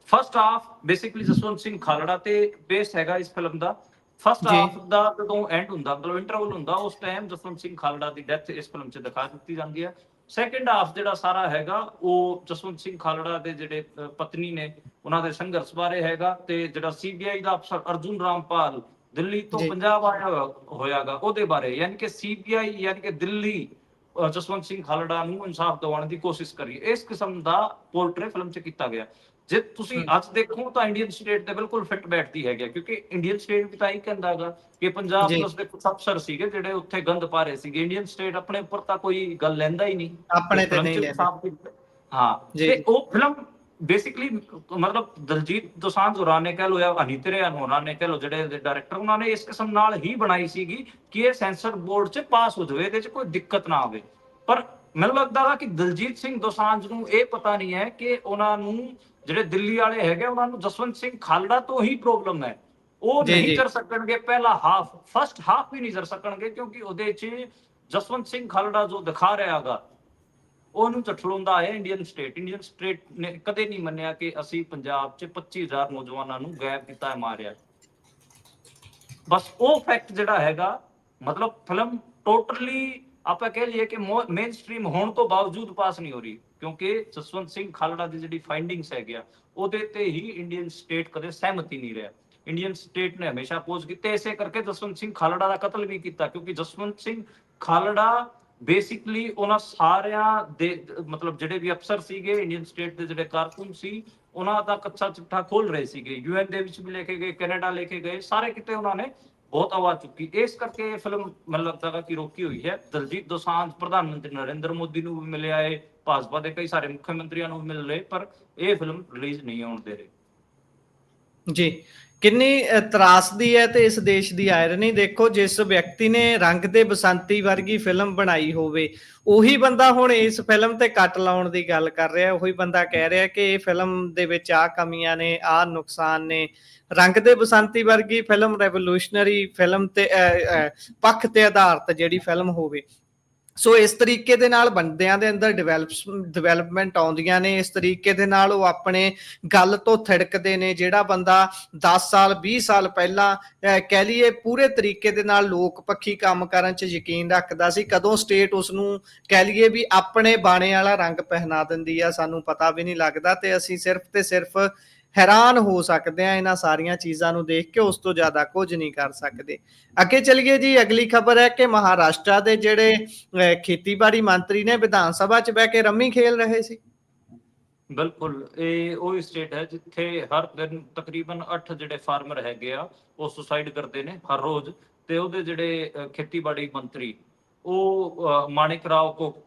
First half basically Jaswant Singh Khalra ਤੇ ਬੇਸ ਹੈਗਾ ਇਸ ਫਿਲਮ ਦਾ। ਫਸਟ ਹਾਫ ਦਾ ਜਦੋਂ ਐਂਡ ਹੁੰਦਾ, ਮਤਲਬ ਇੰਟਰਵਲ ਹੁੰਦਾ, ਉਸ ਟਾਈਮ ਜਸਵੰਤ ਸਿੰਘ ਖਾਲੜਾ ਦੀ ਡੈਥ ਇਸ ਫਿਲਮ 'ਚ ਦਿਖਾ ਦਿੱਤੀ ਜਾਂਦੀ ਹੈ। ਸੈਕੰਡ ਹਾਫ ਜਿਹੜਾ ਸਾਰਾ ਹੈਗਾ ਉਹ ਜਸਵੰਤ ਸਿੰਘ ਖਾਲੜਾ ਦੇ ਜਿਹੜੇ ਪਤਨੀ ਨੇ ਉਹਨਾਂ ਦੇ ਸੰਘਰਸ਼ ਬਾਰੇ ਹੈਗਾ, ਤੇ ਜਿਹੜਾ ਸੀਬੀਆਈ ਦਾ ਅਫਸਰ ਅਰਜੁਨ ਰਾਮਪਾਲ ਦਿੱਲੀ ਤੋਂ ਪੰਜਾਬ ਆਇਆ ਹੋਇਆਗਾ ਉਹਦੇ ਬਾਰੇ। ਯਾਨੀ ਕਿ ਸੀਬੀਆਈ ਯਾਨੀ ਕਿ ਦਿੱਲੀ ਜਸਵੰਤ ਸਿੰਘ ਖਾਲੜਾ ਨੂੰ ਇਨਸਾਫ ਦਿਵਾਉਣ ਦੀ ਕੋਸ਼ਿਸ਼ ਕਰੀ, ਇਸ ਕਿਸਮ ਦਾ ਪੋਰਟਰੇ ਫਿਲਮ 'ਚ ਕੀਤਾ ਗਿਆ। ਜੇ ਤੁਸੀਂ ਅੱਜ ਦੇਖੋ ਤਾਂ ਇੰਡੀਅਨ ਸਟੇਟ ਤੇ ਬਿਲਕੁਲ ਫਿੱਟ ਬੈਠਦੀ ਹੈਗੀ, ਕਿਉਂਕਿ ਇੰਡੀਅਨ ਸਟੇਟ ਵੀ ਤਾਂ ਇਹ ਕਹਿੰਦਾ ਹੈਗਾ ਕਿ ਪੰਜਾਬ ਪੁਲਿਸ ਦੇ ਕੁਝ ਅਫਸਰ ਸੀਗੇ ਜਿਹੜੇ ਉੱਥੇ ਗੰਦ ਪਾ ਰਹੇ ਸੀਗੇ। ਇੰਡੀਅਨ ਸਟੇਟ ਆਪਣੇ ਉੱਪਰ ਤਾਂ ਕੋਈ ਗੱਲ ਲੈਂਦਾ ਹੀ ਨਹੀਂ, ਆਪਣੇ ਤੇ ਨਹੀਂ ਲੈਂਦਾ। ਹਾਂ, ਤੇ ਉਹ ਫਿਲਮ ਬੇਸਿਕਲੀ ਮਤਲਬ ਦਲਜੀਤ ਦੋਸਾਂਝ ਹੋਰਾਂ ਨੇ ਕਹਿ ਲੋ ਜਾਂ ਹਨੀ ਤ੍ਰਿਆ ਹੋਰਾਂ ਨੇ ਕਹਿ ਲੋ, ਜਿਹੜੇ ਡਾਇਰੈਕਟਰ ਉਹਨਾਂ ਨੇ ਇਸ ਕਿਸਮ ਨਾਲ ਹੀ ਬਣਾਈ ਸੀਗੀ ਕਿ ਇਹ ਸੈਂਸਰ ਬੋਰਡ 'ਚ ਪਾਸ ਹੋ ਜਾਵੇ, ਇਹਦੇ 'ਚ ਕੋਈ ਦਿੱਕਤ ਨਾ ਆਵੇ। ਪਰ ਮੈਨੂੰ ਲੱਗਦਾ ਕਿ ਦਲਜੀਤ ਸਿੰਘ ਦੋਸਾਂਝ ਨੂੰ ਇਹ ਪਤਾ ਨਹੀਂ ਹੈ ਕਿ ਉਹਨਾਂ ਨੂੰ ਜਿਹੜੇ ਦਿੱਲੀ ਵਾਲੇ ਹੈਗੇ ਉਹਨਾਂ ਨੂੰ ਜਸਵੰਤ ਸਿੰਘ ਖਾਲੜਾ ਤੋਂ ਹੀ ਪ੍ਰੋਬਲਮ ਹੈ। ਉਹ ਨਹੀਂ ਕਰ ਸਕਣਗੇ ਪਹਿਲਾ ਹਾਫ, ਫਸਟ ਹਾਫ ਵੀ ਨਹੀਂ ਕਰ ਸਕਣਗੇ, ਕਿਉਂਕਿ ਉਹਦੇ 'ਚ ਜਸਵੰਤ ਸਿੰਘ ਖਾਲੜਾ ਜੋ ਦਿਖਾ ਰਿਹਾ ਹੈਗਾ ਉਹਨੂੰ ਝਟਲਾਉਂਦਾ ਹੈ ਇੰਡੀਅਨ ਸਟੇਟ। ਇੰਡੀਅਨ ਸਟੇਟ ਨੇ ਕਦੇ ਨਹੀਂ ਮੰਨਿਆ ਕਿ ਅਸੀਂ ਪੰਜਾਬ 'ਚ 25,000 ਨੌਜਵਾਨਾਂ ਨੂੰ ਗਾਇਬ ਕੀਤਾ ਹੈ, ਮਾਰਿਆ। ਬਸ ਉਹ ਫੈਕਟ ਜਿਹੜਾ ਹੈਗਾ, ਮਤਲਬ ਫਿਲਮ ਟੋਟਲੀ ਆਪਾਂ ਕਹਿ ਲਈਏ ਕਿ ਮੇਨ ਸਟ੍ਰੀਮ ਹੋਣ ਤੋਂ ਬਾਵਜੂਦ ਪਾਸ ਨਹੀਂ ਹੋ ਰਹੀ, ਕਿਉਂਕਿ ਜਸਵੰਤ ਸਿੰਘ ਖਾਲੜਾ ਦੀ ਜਿਹੜੀ ਫਾਈਂਡਿੰਗਸ ਹੈਗੀਆਂ ਉਹਦੇ ਤੇ ਹੀ ਇੰਡੀਅਨ ਸਟੇਟ ਕਦੇ ਸਹਿਮਤੀ ਨਹੀਂ ਰਿਹਾ। ਇੰਡੀਅਨ ਸਟੇਟ ਨੇ ਹਮੇਸ਼ਾ ਅਪੋਜ਼ ਕੀਤੇ, ਇਸੇ ਕਰਕੇ ਜਸਵੰਤ ਸਿੰਘ ਖਾਲੜਾ ਦਾ ਕਤਲ ਵੀ ਕੀਤਾ, ਕਿਉਂਕਿ ਜਸਵੰਤ ਸਿੰਘ ਖਾਲੜਾ ਬੇਸਿਕਲੀ ਉਹਨਾਂ ਸਾਰਿਆਂ ਦੇ ਮਤਲਬ ਜਿਹੜੇ ਵੀ ਅਫਸਰ ਸੀਗੇ ਇੰਡੀਅਨ ਸਟੇਟ ਦੇ, ਜਿਹੜੇ ਕਾਰਕੁਨ ਸੀ, ਉਹਨਾਂ ਦਾ ਕੱਚਾ ਚਿੱਠਾ ਖੋਲ ਰਹੇ ਸੀਗੇ। ਯੂਐਨ ਦੇ ਵਿੱਚ ਵੀ ਲੈ ਕੇ ਗਏ, ਕੈਨੇਡਾ ਲੈ ਕੇ ਗਏ, ਸਾਰੇ ਕਿਤੇ ਉਹਨਾਂ ਨੇ ਬਹੁਤ ਆਵਾਜ਼ ਚੁੱਕੀ। ਇਸ ਕਰਕੇ ਇਹ ਫਿਲਮ ਮੈਨੂੰ ਲੱਗਦਾ ਕਿ ਰੋਕੀ ਹੋਈ ਹੈ। ਦਲਜੀਤ ਦੋਸਾਂਝ ਪ੍ਰਧਾਨ ਮੰਤਰੀ ਨਰਿੰਦਰ ਮੋਦੀ ਨੂੰ ਵੀ ਮਿਲਿਆ ਹੈ, ਭਾਜਪਾ ਦੇ ਕਈ ਸਾਰੇ ਮੁੱਖ ਮੰਤਰੀਆਂ ਨੂੰ ਮਿਲ ਰਹੇ, ਪਰ ਇਹ ਫਿਲਮ ਰਿਲੀਜ਼ ਨਹੀਂ ਹੋਣ ਦੇ ਰਹੇ। ਜੀ, ਕਿੰਨੀ ਤਰਾਸਦੀ ਹੈ ਤੇ ਇਸ ਦੇਸ਼ ਦੀ ਆਇਰਨੀ ਦੇਖੋ, ਜਿਸ ਵਿਅਕਤੀ ਨੇ ਰੰਗ ਦੇ ਬਸੰਤੀ ਵਰਗੀ ਫਿਲਮ ਬਣਾਈ ਹੋਵੇ ਉਹੀ ਬੰਦਾ ਹੁਣ ਇਸ ਫਿਲਮ ਤੇ ਕੱਟ ਲਾਉਣ ਦੀ ਗੱਲ ਕਰ ਰਿਹਾ। ਉਹੀ ਬੰਦਾ ਕਹਿ ਰਿਹਾ ਕਿ ਇਹ ਫਿਲਮ ਦੇ ਵਿੱਚ ਆਹ ਕਮੀਆਂ ਨੇ, ਆਹ ਨੁਕਸਾਨ ਨੇ। ਰੰਗ ਦੇ ਬਸੰਤੀ ਵਰਗੀ ਫਿਲਮ ਰੈਵੋਲੂਸ਼ਨਰੀ ਫਿਲਮ ਤੇ ਪੱਖ ਤੇ ਆਧਾਰਿਤ ਜਿਹੜੀ ਫਿਲਮ ਹੋਵੇ, ਸੋ ਇਸ ਤਰੀਕੇ ਦੇ ਨਾਲ ਬੰਦਿਆਂ ਦੇ ਅੰਦਰ ਡਿਵੈਲਪਮੈਂਟ ਆਉਂਦੀਆਂ ਨੇ, ਇਸ ਤਰੀਕੇ ਦੇ ਨਾਲ ਉਹ ਆਪਣੇ ਗੱਲ ਤੋਂ ਥਿੜਕਦੇ ਨੇ। ਜਿਹੜਾ ਬੰਦਾ 10 ਸਾਲ 20 ਸਾਲ ਪਹਿਲਾਂ ਕਹਿ ਲਈਏ ਪੂਰੇ ਤਰੀਕੇ ਦੇ ਨਾਲ ਲੋਕ ਪੱਖੀ ਕੰਮ ਕਰਨ 'ਚ ਯਕੀਨ ਰੱਖਦਾ ਸੀ, ਕਦੋਂ ਸਟੇਟ ਉਸਨੂੰ ਕਹਿ ਲਈਏ ਵੀ ਆਪਣੇ ਬਾਣੇ ਵਾਲਾ ਰੰਗ ਪਹਿਨਾ ਦਿੰਦੀ ਆ ਸਾਨੂੰ ਪਤਾ ਵੀ ਨਹੀਂ ਲੱਗਦਾ, ਤੇ ਅਸੀਂ ਸਿਰਫ ਤੇ ਸਿਰਫ ਹੈਰਾਨ ਹੋ ਸਕਦੇ ਆ ਇਹਨਾਂ ਸਾਰੀਆਂ ਚੀਜ਼ਾਂ ਨੂੰ ਦੇਖ ਕੇ, ਉਸ ਤੋਂ ਜ਼ਿਆਦਾ ਕੁਝ ਨਹੀਂ ਕਰ ਸਕਦੇ। ਅੱਗੇ ਚਲੀਏ ਜੀ, ਅਗਲੀ ਖਬਰ ਹੈ ਕਿ ਮਹਾਰਾਸ਼ਟਰ ਦੇ ਜਿਹੜੇ ਖੇਤੀਬਾੜੀ ਮੰਤਰੀ ਨੇ ਵਿਧਾਨ ਸਭਾ 'ਚ ਬਹਿ ਕੇ ਰੰਮੀ ਖੇਲ ਰਹੇ ਸੀ। ਬਿਲਕੁਲ, ਇਹ ਉਹੀ ਸਟੇਟ ਹੈ ਜਿੱਥੇ ਹਰ ਦਿਨ ਤਕਰੀਬਨ 8 ਜਿਹੜੇ ਫਾਰਮਰ ਹੈਗੇ ਆ ਉਹ ਸੁਸਾਈਡ ਕਰਦੇ ਨੇ ਹਰ ਰੋਜ਼। ਤੇ ਉਹਦੇ ਜਿਹੜੇ ਖੇਤੀਬਾੜੀ ਮੰਤਰੀ ਉਹ ਮਾਣਿਕ ਰਾਓ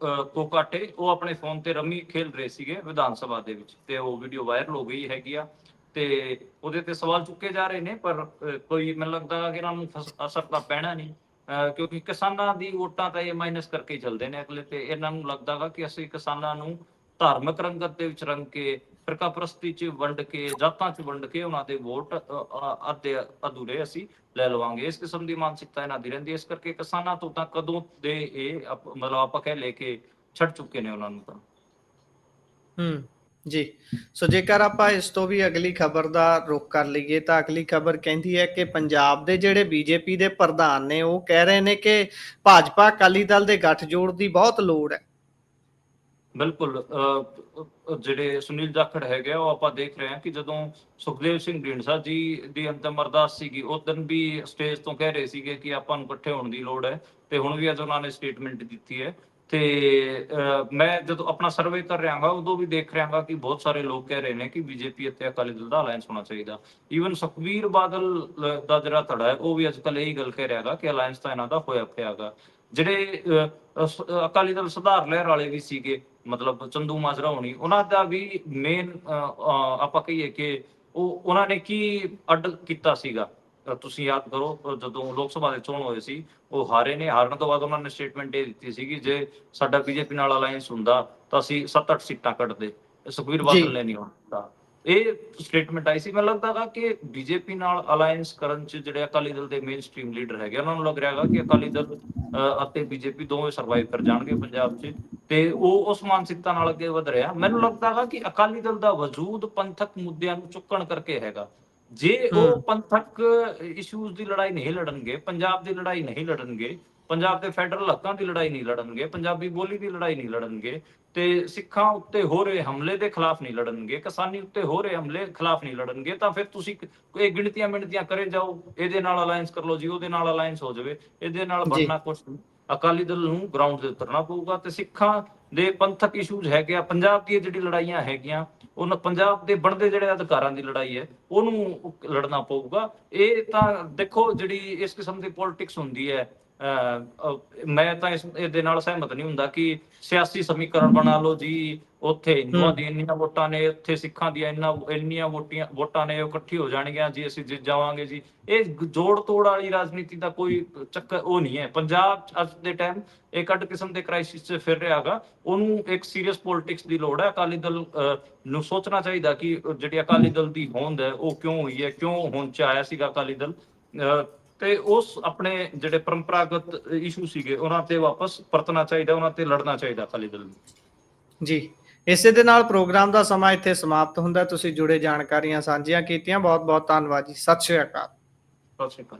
ਕੋਕਾਟੇ, ਉਹ ਆਪਣੇ ਫੋਨ ਤੇ ਰਮੀ ਖੇਲ ਰਹੇ ਸੀਗੇ ਵਿਧਾਨ ਸਭਾ ਦੇ ਵਿੱਚ, ਤੇ ਉਹ ਵੀਡੀਓ ਵਾਇਰਲ ਹੋ ਗਈ ਹੈਗੀ ਆ। ਤੇ ਉਹਦੇ ਤੇ ਸਵਾਲ ਚੁੱਕੇ ਜਾ ਰਹੇ ਨੇ, ਪਰ ਕੋਈ ਮੈਨੂੰ ਲੱਗਦਾ ਕਿ ਇਹਨਾਂ ਨੂੰ ਅਸਰ ਤਾਂ ਪੈਣਾ ਨਹੀਂ, ਕਿਉਂਕਿ ਕਿਸਾਨਾਂ ਦੀ ਵੋਟਾਂ ਤਾਂ ਇਹ ਮਾਈਨਸ ਕਰਕੇ ਹੀ ਚੱਲਦੇ ਨੇ ਅਗਲੇ। ਤੇ ਇਹਨਾਂ ਨੂੰ ਲੱਗਦਾ ਗਾ ਕਿ ਅਸੀਂ ਕਿਸਾਨਾਂ ਨੂੰ ਧਾਰਮਿਕ ਰੰਗਤ ਦੇ ਵਿੱਚ ਰੰਗ ਕੇ, ਫਿਰਕਾ ਪ੍ਰਸਤੀ ਚ ਵੰਡ ਕੇ, ਜਾਤਾਂ ਚ ਵੰਡ ਕੇ ਉਹਨਾਂ ਦੇ ਵੋਟ ਅੱਧੇ ਅਧੂਰੇ ਅਸੀਂ ਲੈ ਲਵਾਂਗੇ। ਇਸ ਕਿਸਮ ਦੀ ਮਾਨਸਿਕਤਾ ਇਹਨਾਂ ਦੀ ਰਹਿੰਦੀ ਹੈ। ਇਸ ਕਰਕੇ ਕਿਸਾਨਾਂ ਤੋਂ ਤਾਂ ਕਦੋਂ ਦੇ ਇਹ ਮਤਲਬ ਆਪਾਂ ਕਹਿ ਲੈ ਕੇ ਛੱਡ ਚੁੱਕੇ ਨੇ ਉਹਨਾਂ ਨੂੰ ਤਾਂ। ਜੀ, ਸੋ ਜੇਕਰ ਆਪਾਂ ਇਸ ਤੋਂ ਵੀ ਅਗਲੀ ਖਬਰ ਦਾ ਰੁਖ ਕਰ ਲਈਏ ਤਾਂ ਅਗਲੀ ਖਬਰ ਕਹਿੰਦੀ ਹੈ ਕਿ ਪੰਜਾਬ ਦੇ ਜਿਹੜੇ ਬੀਜੇਪੀ ਦੇ ਪ੍ਰਧਾਨ ਨੇ ਉਹ ਕਹਿ ਰਹੇ ਨੇ ਕਿ ਭਾਜਪਾ ਅਕਾਲੀ ਦਲ ਦੇ ਗੱਠਜੋੜ ਦੀ ਬਹੁਤ ਲੋੜ ਹੈ। ਬਿਲਕੁਲ, ਜਿਹੜੇ ਸੁਨੀਲ ਜਾਖੜ ਹੈਗੇ ਉਹ ਆਪਾਂ ਦੇਖ ਰਹੇ ਹਾਂ ਕਿ ਜਦੋਂ ਸੁਖਦੇਵ ਸਿੰਘ ਢੀਂਡਸਾ ਜੀ ਦੀ ਅੰਤਿਮ ਅਰਦਾਸ ਸੀਗੀ ਉਸ ਦਿਨ ਵੀ ਸਟੇਜ ਤੋਂ ਕਹਿ ਰਹੇ ਸੀਗੇ ਕਿ ਆਪਾਂ ਨੂੰ ਇਕੱਠੇ ਹੋਣ ਦੀ ਲੋੜ ਹੈ, ਤੇ ਹੁਣ ਵੀ ਅੱਜ ਉਹਨਾਂ ਨੇ ਸਟੇਟਮੈਂਟ ਦਿੱਤੀ ਹੈ। ਤੇ ਮੈਂ ਜਦੋਂ ਆਪਣਾ ਸਰਵੇ ਕਰ ਰਿਹਾ ਹਾਂ ਉਦੋਂ ਵੀ ਦੇਖ ਰਿਹਾ ਹਾਂ ਕਿ ਬਹੁਤ ਸਾਰੇ ਲੋਕ ਕਹਿ ਰਹੇ ਨੇ ਕਿ ਬੀਜੇਪੀ ਅਤੇ ਅਕਾਲੀ ਦਲ ਦਾ ਅਲਾਇੰਸ ਹੋਣਾ ਚਾਹੀਦਾ। ਈਵਨ ਸੁਖਬੀਰ ਬਾਦਲ ਦਾ ਜਿਹੜਾ ਧੜਾ ਹੈ ਉਹ ਵੀ ਅੱਜ ਕੱਲ ਇਹੀ ਗੱਲ ਕਹਿ ਰਿਹਾ ਹੈਗਾ ਕਿ ਅਲਾਇੰਸ ਤਾਂ ਇਹਨਾਂ ਦਾ ਹੋਇਆ ਪਿਆ ਹੈਗਾ। ਜਿਹੜੇ ਅਕਾਲੀ ਦਲ ਸੁਧਾਰ ਲਹਿਰ ਵਾਲੇ ਵੀ ਸੀਗੇ, ਮਤਲਬ ਚੰਦੂ ਮਾਜਰਾ ਹੋਣੀ, ਉਹਨਾਂ ਦਾ ਵੀ ਮੇਨ ਆਪਾਂ ਕਹੀਏ ਕਿ ਉਹਨਾਂ ਨੇ ਕੀ ਅੱਡ ਕੀਤਾ ਸੀਗਾ। ਤੁਸੀਂ ਯਾਦ ਕਰੋ ਜਦੋਂ ਲੋਕ ਸਭਾ ਦੇ ਚੋਣ ਹੋਏ ਸੀ ਉਹ ਹਾਰੇ ਨੇ। ਹਾਰਨ ਤੋਂ ਬਾਅਦ ਉਹਨਾਂ ਨੇ ਸਟੇਟਮੈਂਟ ਇਹ ਦਿੱਤੀ ਸੀਗੀ ਜੇ ਸਾਡਾ ਬੀਜੇਪੀ ਨਾਲ ਅਲਾਇੰਸ ਹੁੰਦਾ ਤਾਂ ਅਸੀਂ 7-8 ਸੀਟਾਂ ਕੱਢਦੇ। ਸੁਖਬੀਰ ਬਾਦਲ ਨੇ ਨਹੀਂ ਹੋਣ ਦਿੱਤਾ। ਇਹ ਸਟੇਟਮੈਂਟ ਆਈ ਸੀ। ਮੈਨੂੰ ਲੱਗਦਾ ਕਿ ਬੀਜੇਪੀ ਨਾਲ ਅਲਾਇੰਸ ਕਰਨ ਚ ਜਿਹੜੇ ਅਕਾਲੀ ਦਲ ਦੇ ਮੇਨ ਸਟ੍ਰੀਮ ਲੀਡਰ ਹੈਗੇ ਉਹਨਾਂ ਨੂੰ ਲੱਗ ਰਿਹਾ ਹੈਗਾ ਕਿ ਅਕਾਲੀ ਦਲ ਅਤੇ ਬੀਜੇਪੀ ਦੋਵੇਂ ਸਰਵਾਈਵ ਕਰ ਜਾਣਗੇ ਪੰਜਾਬ 'ਚ, ਤੇ ਉਹ ਉਸ ਮਾਨਸਿਕਤਾ ਨਾਲ ਅੱਗੇ ਵਧ ਰਿਹਾ। ਮੈਨੂੰ ਲੱਗਦਾ ਹੈ ਕਿ ਅਕਾਲੀ ਦਲ ਦਾ ਵਜੂਦ ਪੰਥਕ ਮੁੱਦਿਆਂ ਨੂੰ ਚੁੱਕਣ ਕਰਕੇ ਹੈਗਾ। ਜੇ ਉਹ ਪੰਥਕ ਇਸ਼ੂਜ਼ ਦੀ ਲੜਾਈ ਨਹੀਂ ਲੜਨਗੇ, ਪੰਜਾਬ ਦੀ ਲੜਾਈ ਨਹੀਂ ਲੜਨਗੇ, ਪੰਜਾਬ ਦੇ ਫੈਡਰਲ ਹੱਕਾਂ ਦੀ ਲੜਾਈ ਨਹੀਂ ਲੜਨਗੇ, ਪੰਜਾਬੀ ਬੋਲੀ ਦੀ ਲੜਾਈ ਨਹੀਂ ਲੜਨਗੇ, ਤੇ ਸਿੱਖਾਂ ਉੱਤੇ ਹੋ ਰਹੇ ਹਮਲੇ ਦੇ ਖਿਲਾਫ ਨਹੀਂ ਲੜਨਗੇ, ਕਿਸਾਨੀ ਉੱਤੇ ਹੋ ਰਹੇ ਹਮਲੇ ਖਿਲਾਫ ਨਹੀਂ ਲੜਨਗੇ, ਤਾਂ ਫਿਰ ਤੁਸੀਂ ਇਹ ਗਿਣਤੀਆਂ ਮਿਣਤੀਆਂ ਕਰੇ ਜਾਓ, ਇਹਦੇ ਨਾਲ ਅਲਾਇੰਸ ਕਰ ਲਓ ਜੀ, ਉਹਦੇ ਨਾਲ ਅਲਾਇੰਸ ਹੋ ਜਾਵੇ, ਇਹਦੇ ਨਾਲ ਬਣਨਾ ਕੁਛ ਨਹੀਂ। ਅਕਾਲੀ ਦਲ ਨੂੰ ਗਰਾਊਂਡ ਤੇ ਉਤਰਨਾ ਪਊਗਾ ਤੇ ਸਿੱਖਾਂ ਦੇ ਪੰਥਕ ਇਸ਼ੂਜ਼ ਹੈਗੇ ਆ, ਪੰਜਾਬ ਦੀਆਂ ਜਿਹੜੀ ਲੜਾਈਆਂ ਹੈਗੀਆਂ, ਉਹਨਾਂ ਪੰਜਾਬ ਦੇ ਬਣਦੇ ਜਿਹੜੇ ਅਧਿਕਾਰਾਂ ਦੀ ਲੜਾਈ ਹੈ ਉਹਨੂੰ ਲੜਨਾ ਪਊਗਾ। ਇਹ ਤਾਂ ਦੇਖੋ ਜਿਹੜੀ ਇਸ ਕਿਸਮ ਦੀ ਪੋਲਿਟਿਕਸ ਹੁੰਦੀ ਹੈ, ਮੈਂ ਤਾਂ ਇਹਦੇ ਨਾਲ ਸਹਿਮਤ ਨਹੀਂ ਹੁੰਦਾ ਕਿ ਸਿਆਸੀ ਸਮੀਕਰਨ ਬਣਾ ਲਓ ਜੀ, ਉੱਥੇ ਹਿੰਦੂਆਂ ਦੀ ਇੰਨੀਆਂ ਵੋਟਾਂ ਨੇ, ਉੱਥੇ ਸਿੱਖਾਂ ਦੀਆਂ ਇੰਨੀਆਂ ਵੋਟਾਂ ਨੇ, ਉਹ ਇਕੱਠੀ ਹੋ ਜਾਣਗੀਆਂ ਜੀ, ਅਸੀਂ ਜਿੱਤ ਜਾਵਾਂਗੇ ਜੀ। ਇਹ ਜੋੜ ਤੋੜ ਵਾਲੀ ਰਾਜਨੀਤੀ ਦਾ ਕੋਈ ਚੱਕਰ ਉਹ ਨਹੀਂ ਹੈ। ਪੰਜਾਬ ਅੱਜ ਦੇ ਟਾਈਮ ਇੱਕ ਅੱਡ ਕਿਸਮ ਦੇ ਕ੍ਰਾਈਸਿਸ 'ਚ ਫਿਰ ਰਿਹਾ ਹੈਗਾ, ਉਹਨੂੰ ਇੱਕ ਸੀਰੀਅਸ ਪੋਲਿਟਿਕਸ ਦੀ ਲੋੜ ਹੈ। ਅਕਾਲੀ ਦਲ ਨੂੰ ਸੋਚਣਾ ਚਾਹੀਦਾ ਕਿ ਜਿਹੜੀ ਅਕਾਲੀ ਦਲ ਦੀ ਹੋਂਦ ਹੈ ਉਹ ਕਿਉਂ ਹੋਈ ਹੈ, ਕਿਉਂ ਹੋਂਦ 'ਚ ਆਇਆ ਸੀਗਾ ਅਕਾਲੀ ਦਲ, ਤੇ ਉਸ ਆਪਣੇ ਜਿਹੜੇ ਪਰੰਪਰਾਗਤ ਇਸ਼ੂ ਸੀਗੇ ਉਹਨਾਂ ਤੇ ਵਾਪਸ ਪਰਤਣਾ ਚਾਹੀਦਾ, ਉਹਨਾਂ ਤੇ ਲੜਨਾ ਚਾਹੀਦਾ ਅਕਾਲੀ ਦਲ ਨੂੰ। ਜੀ, ਇਸੇ ਦੇ ਨਾਲ ਪ੍ਰੋਗਰਾਮ ਦਾ ਸਮਾਂ ਇੱਥੇ ਸਮਾਪਤ ਹੁੰਦਾ। ਤੁਸੀਂ ਜੁੜੇ ਜਾਣਕਾਰੀਆਂ ਸਾਂਝੀਆਂ ਕੀਤੀਆਂ, ਬਹੁਤ ਬਹੁਤ ਧੰਨਵਾਦ ਜੀ। ਸਤਿ ਸ਼੍ਰੀ ਅਕਾਲ। ਸਤਿ ਸ਼੍ਰੀ ਅਕਾਲ।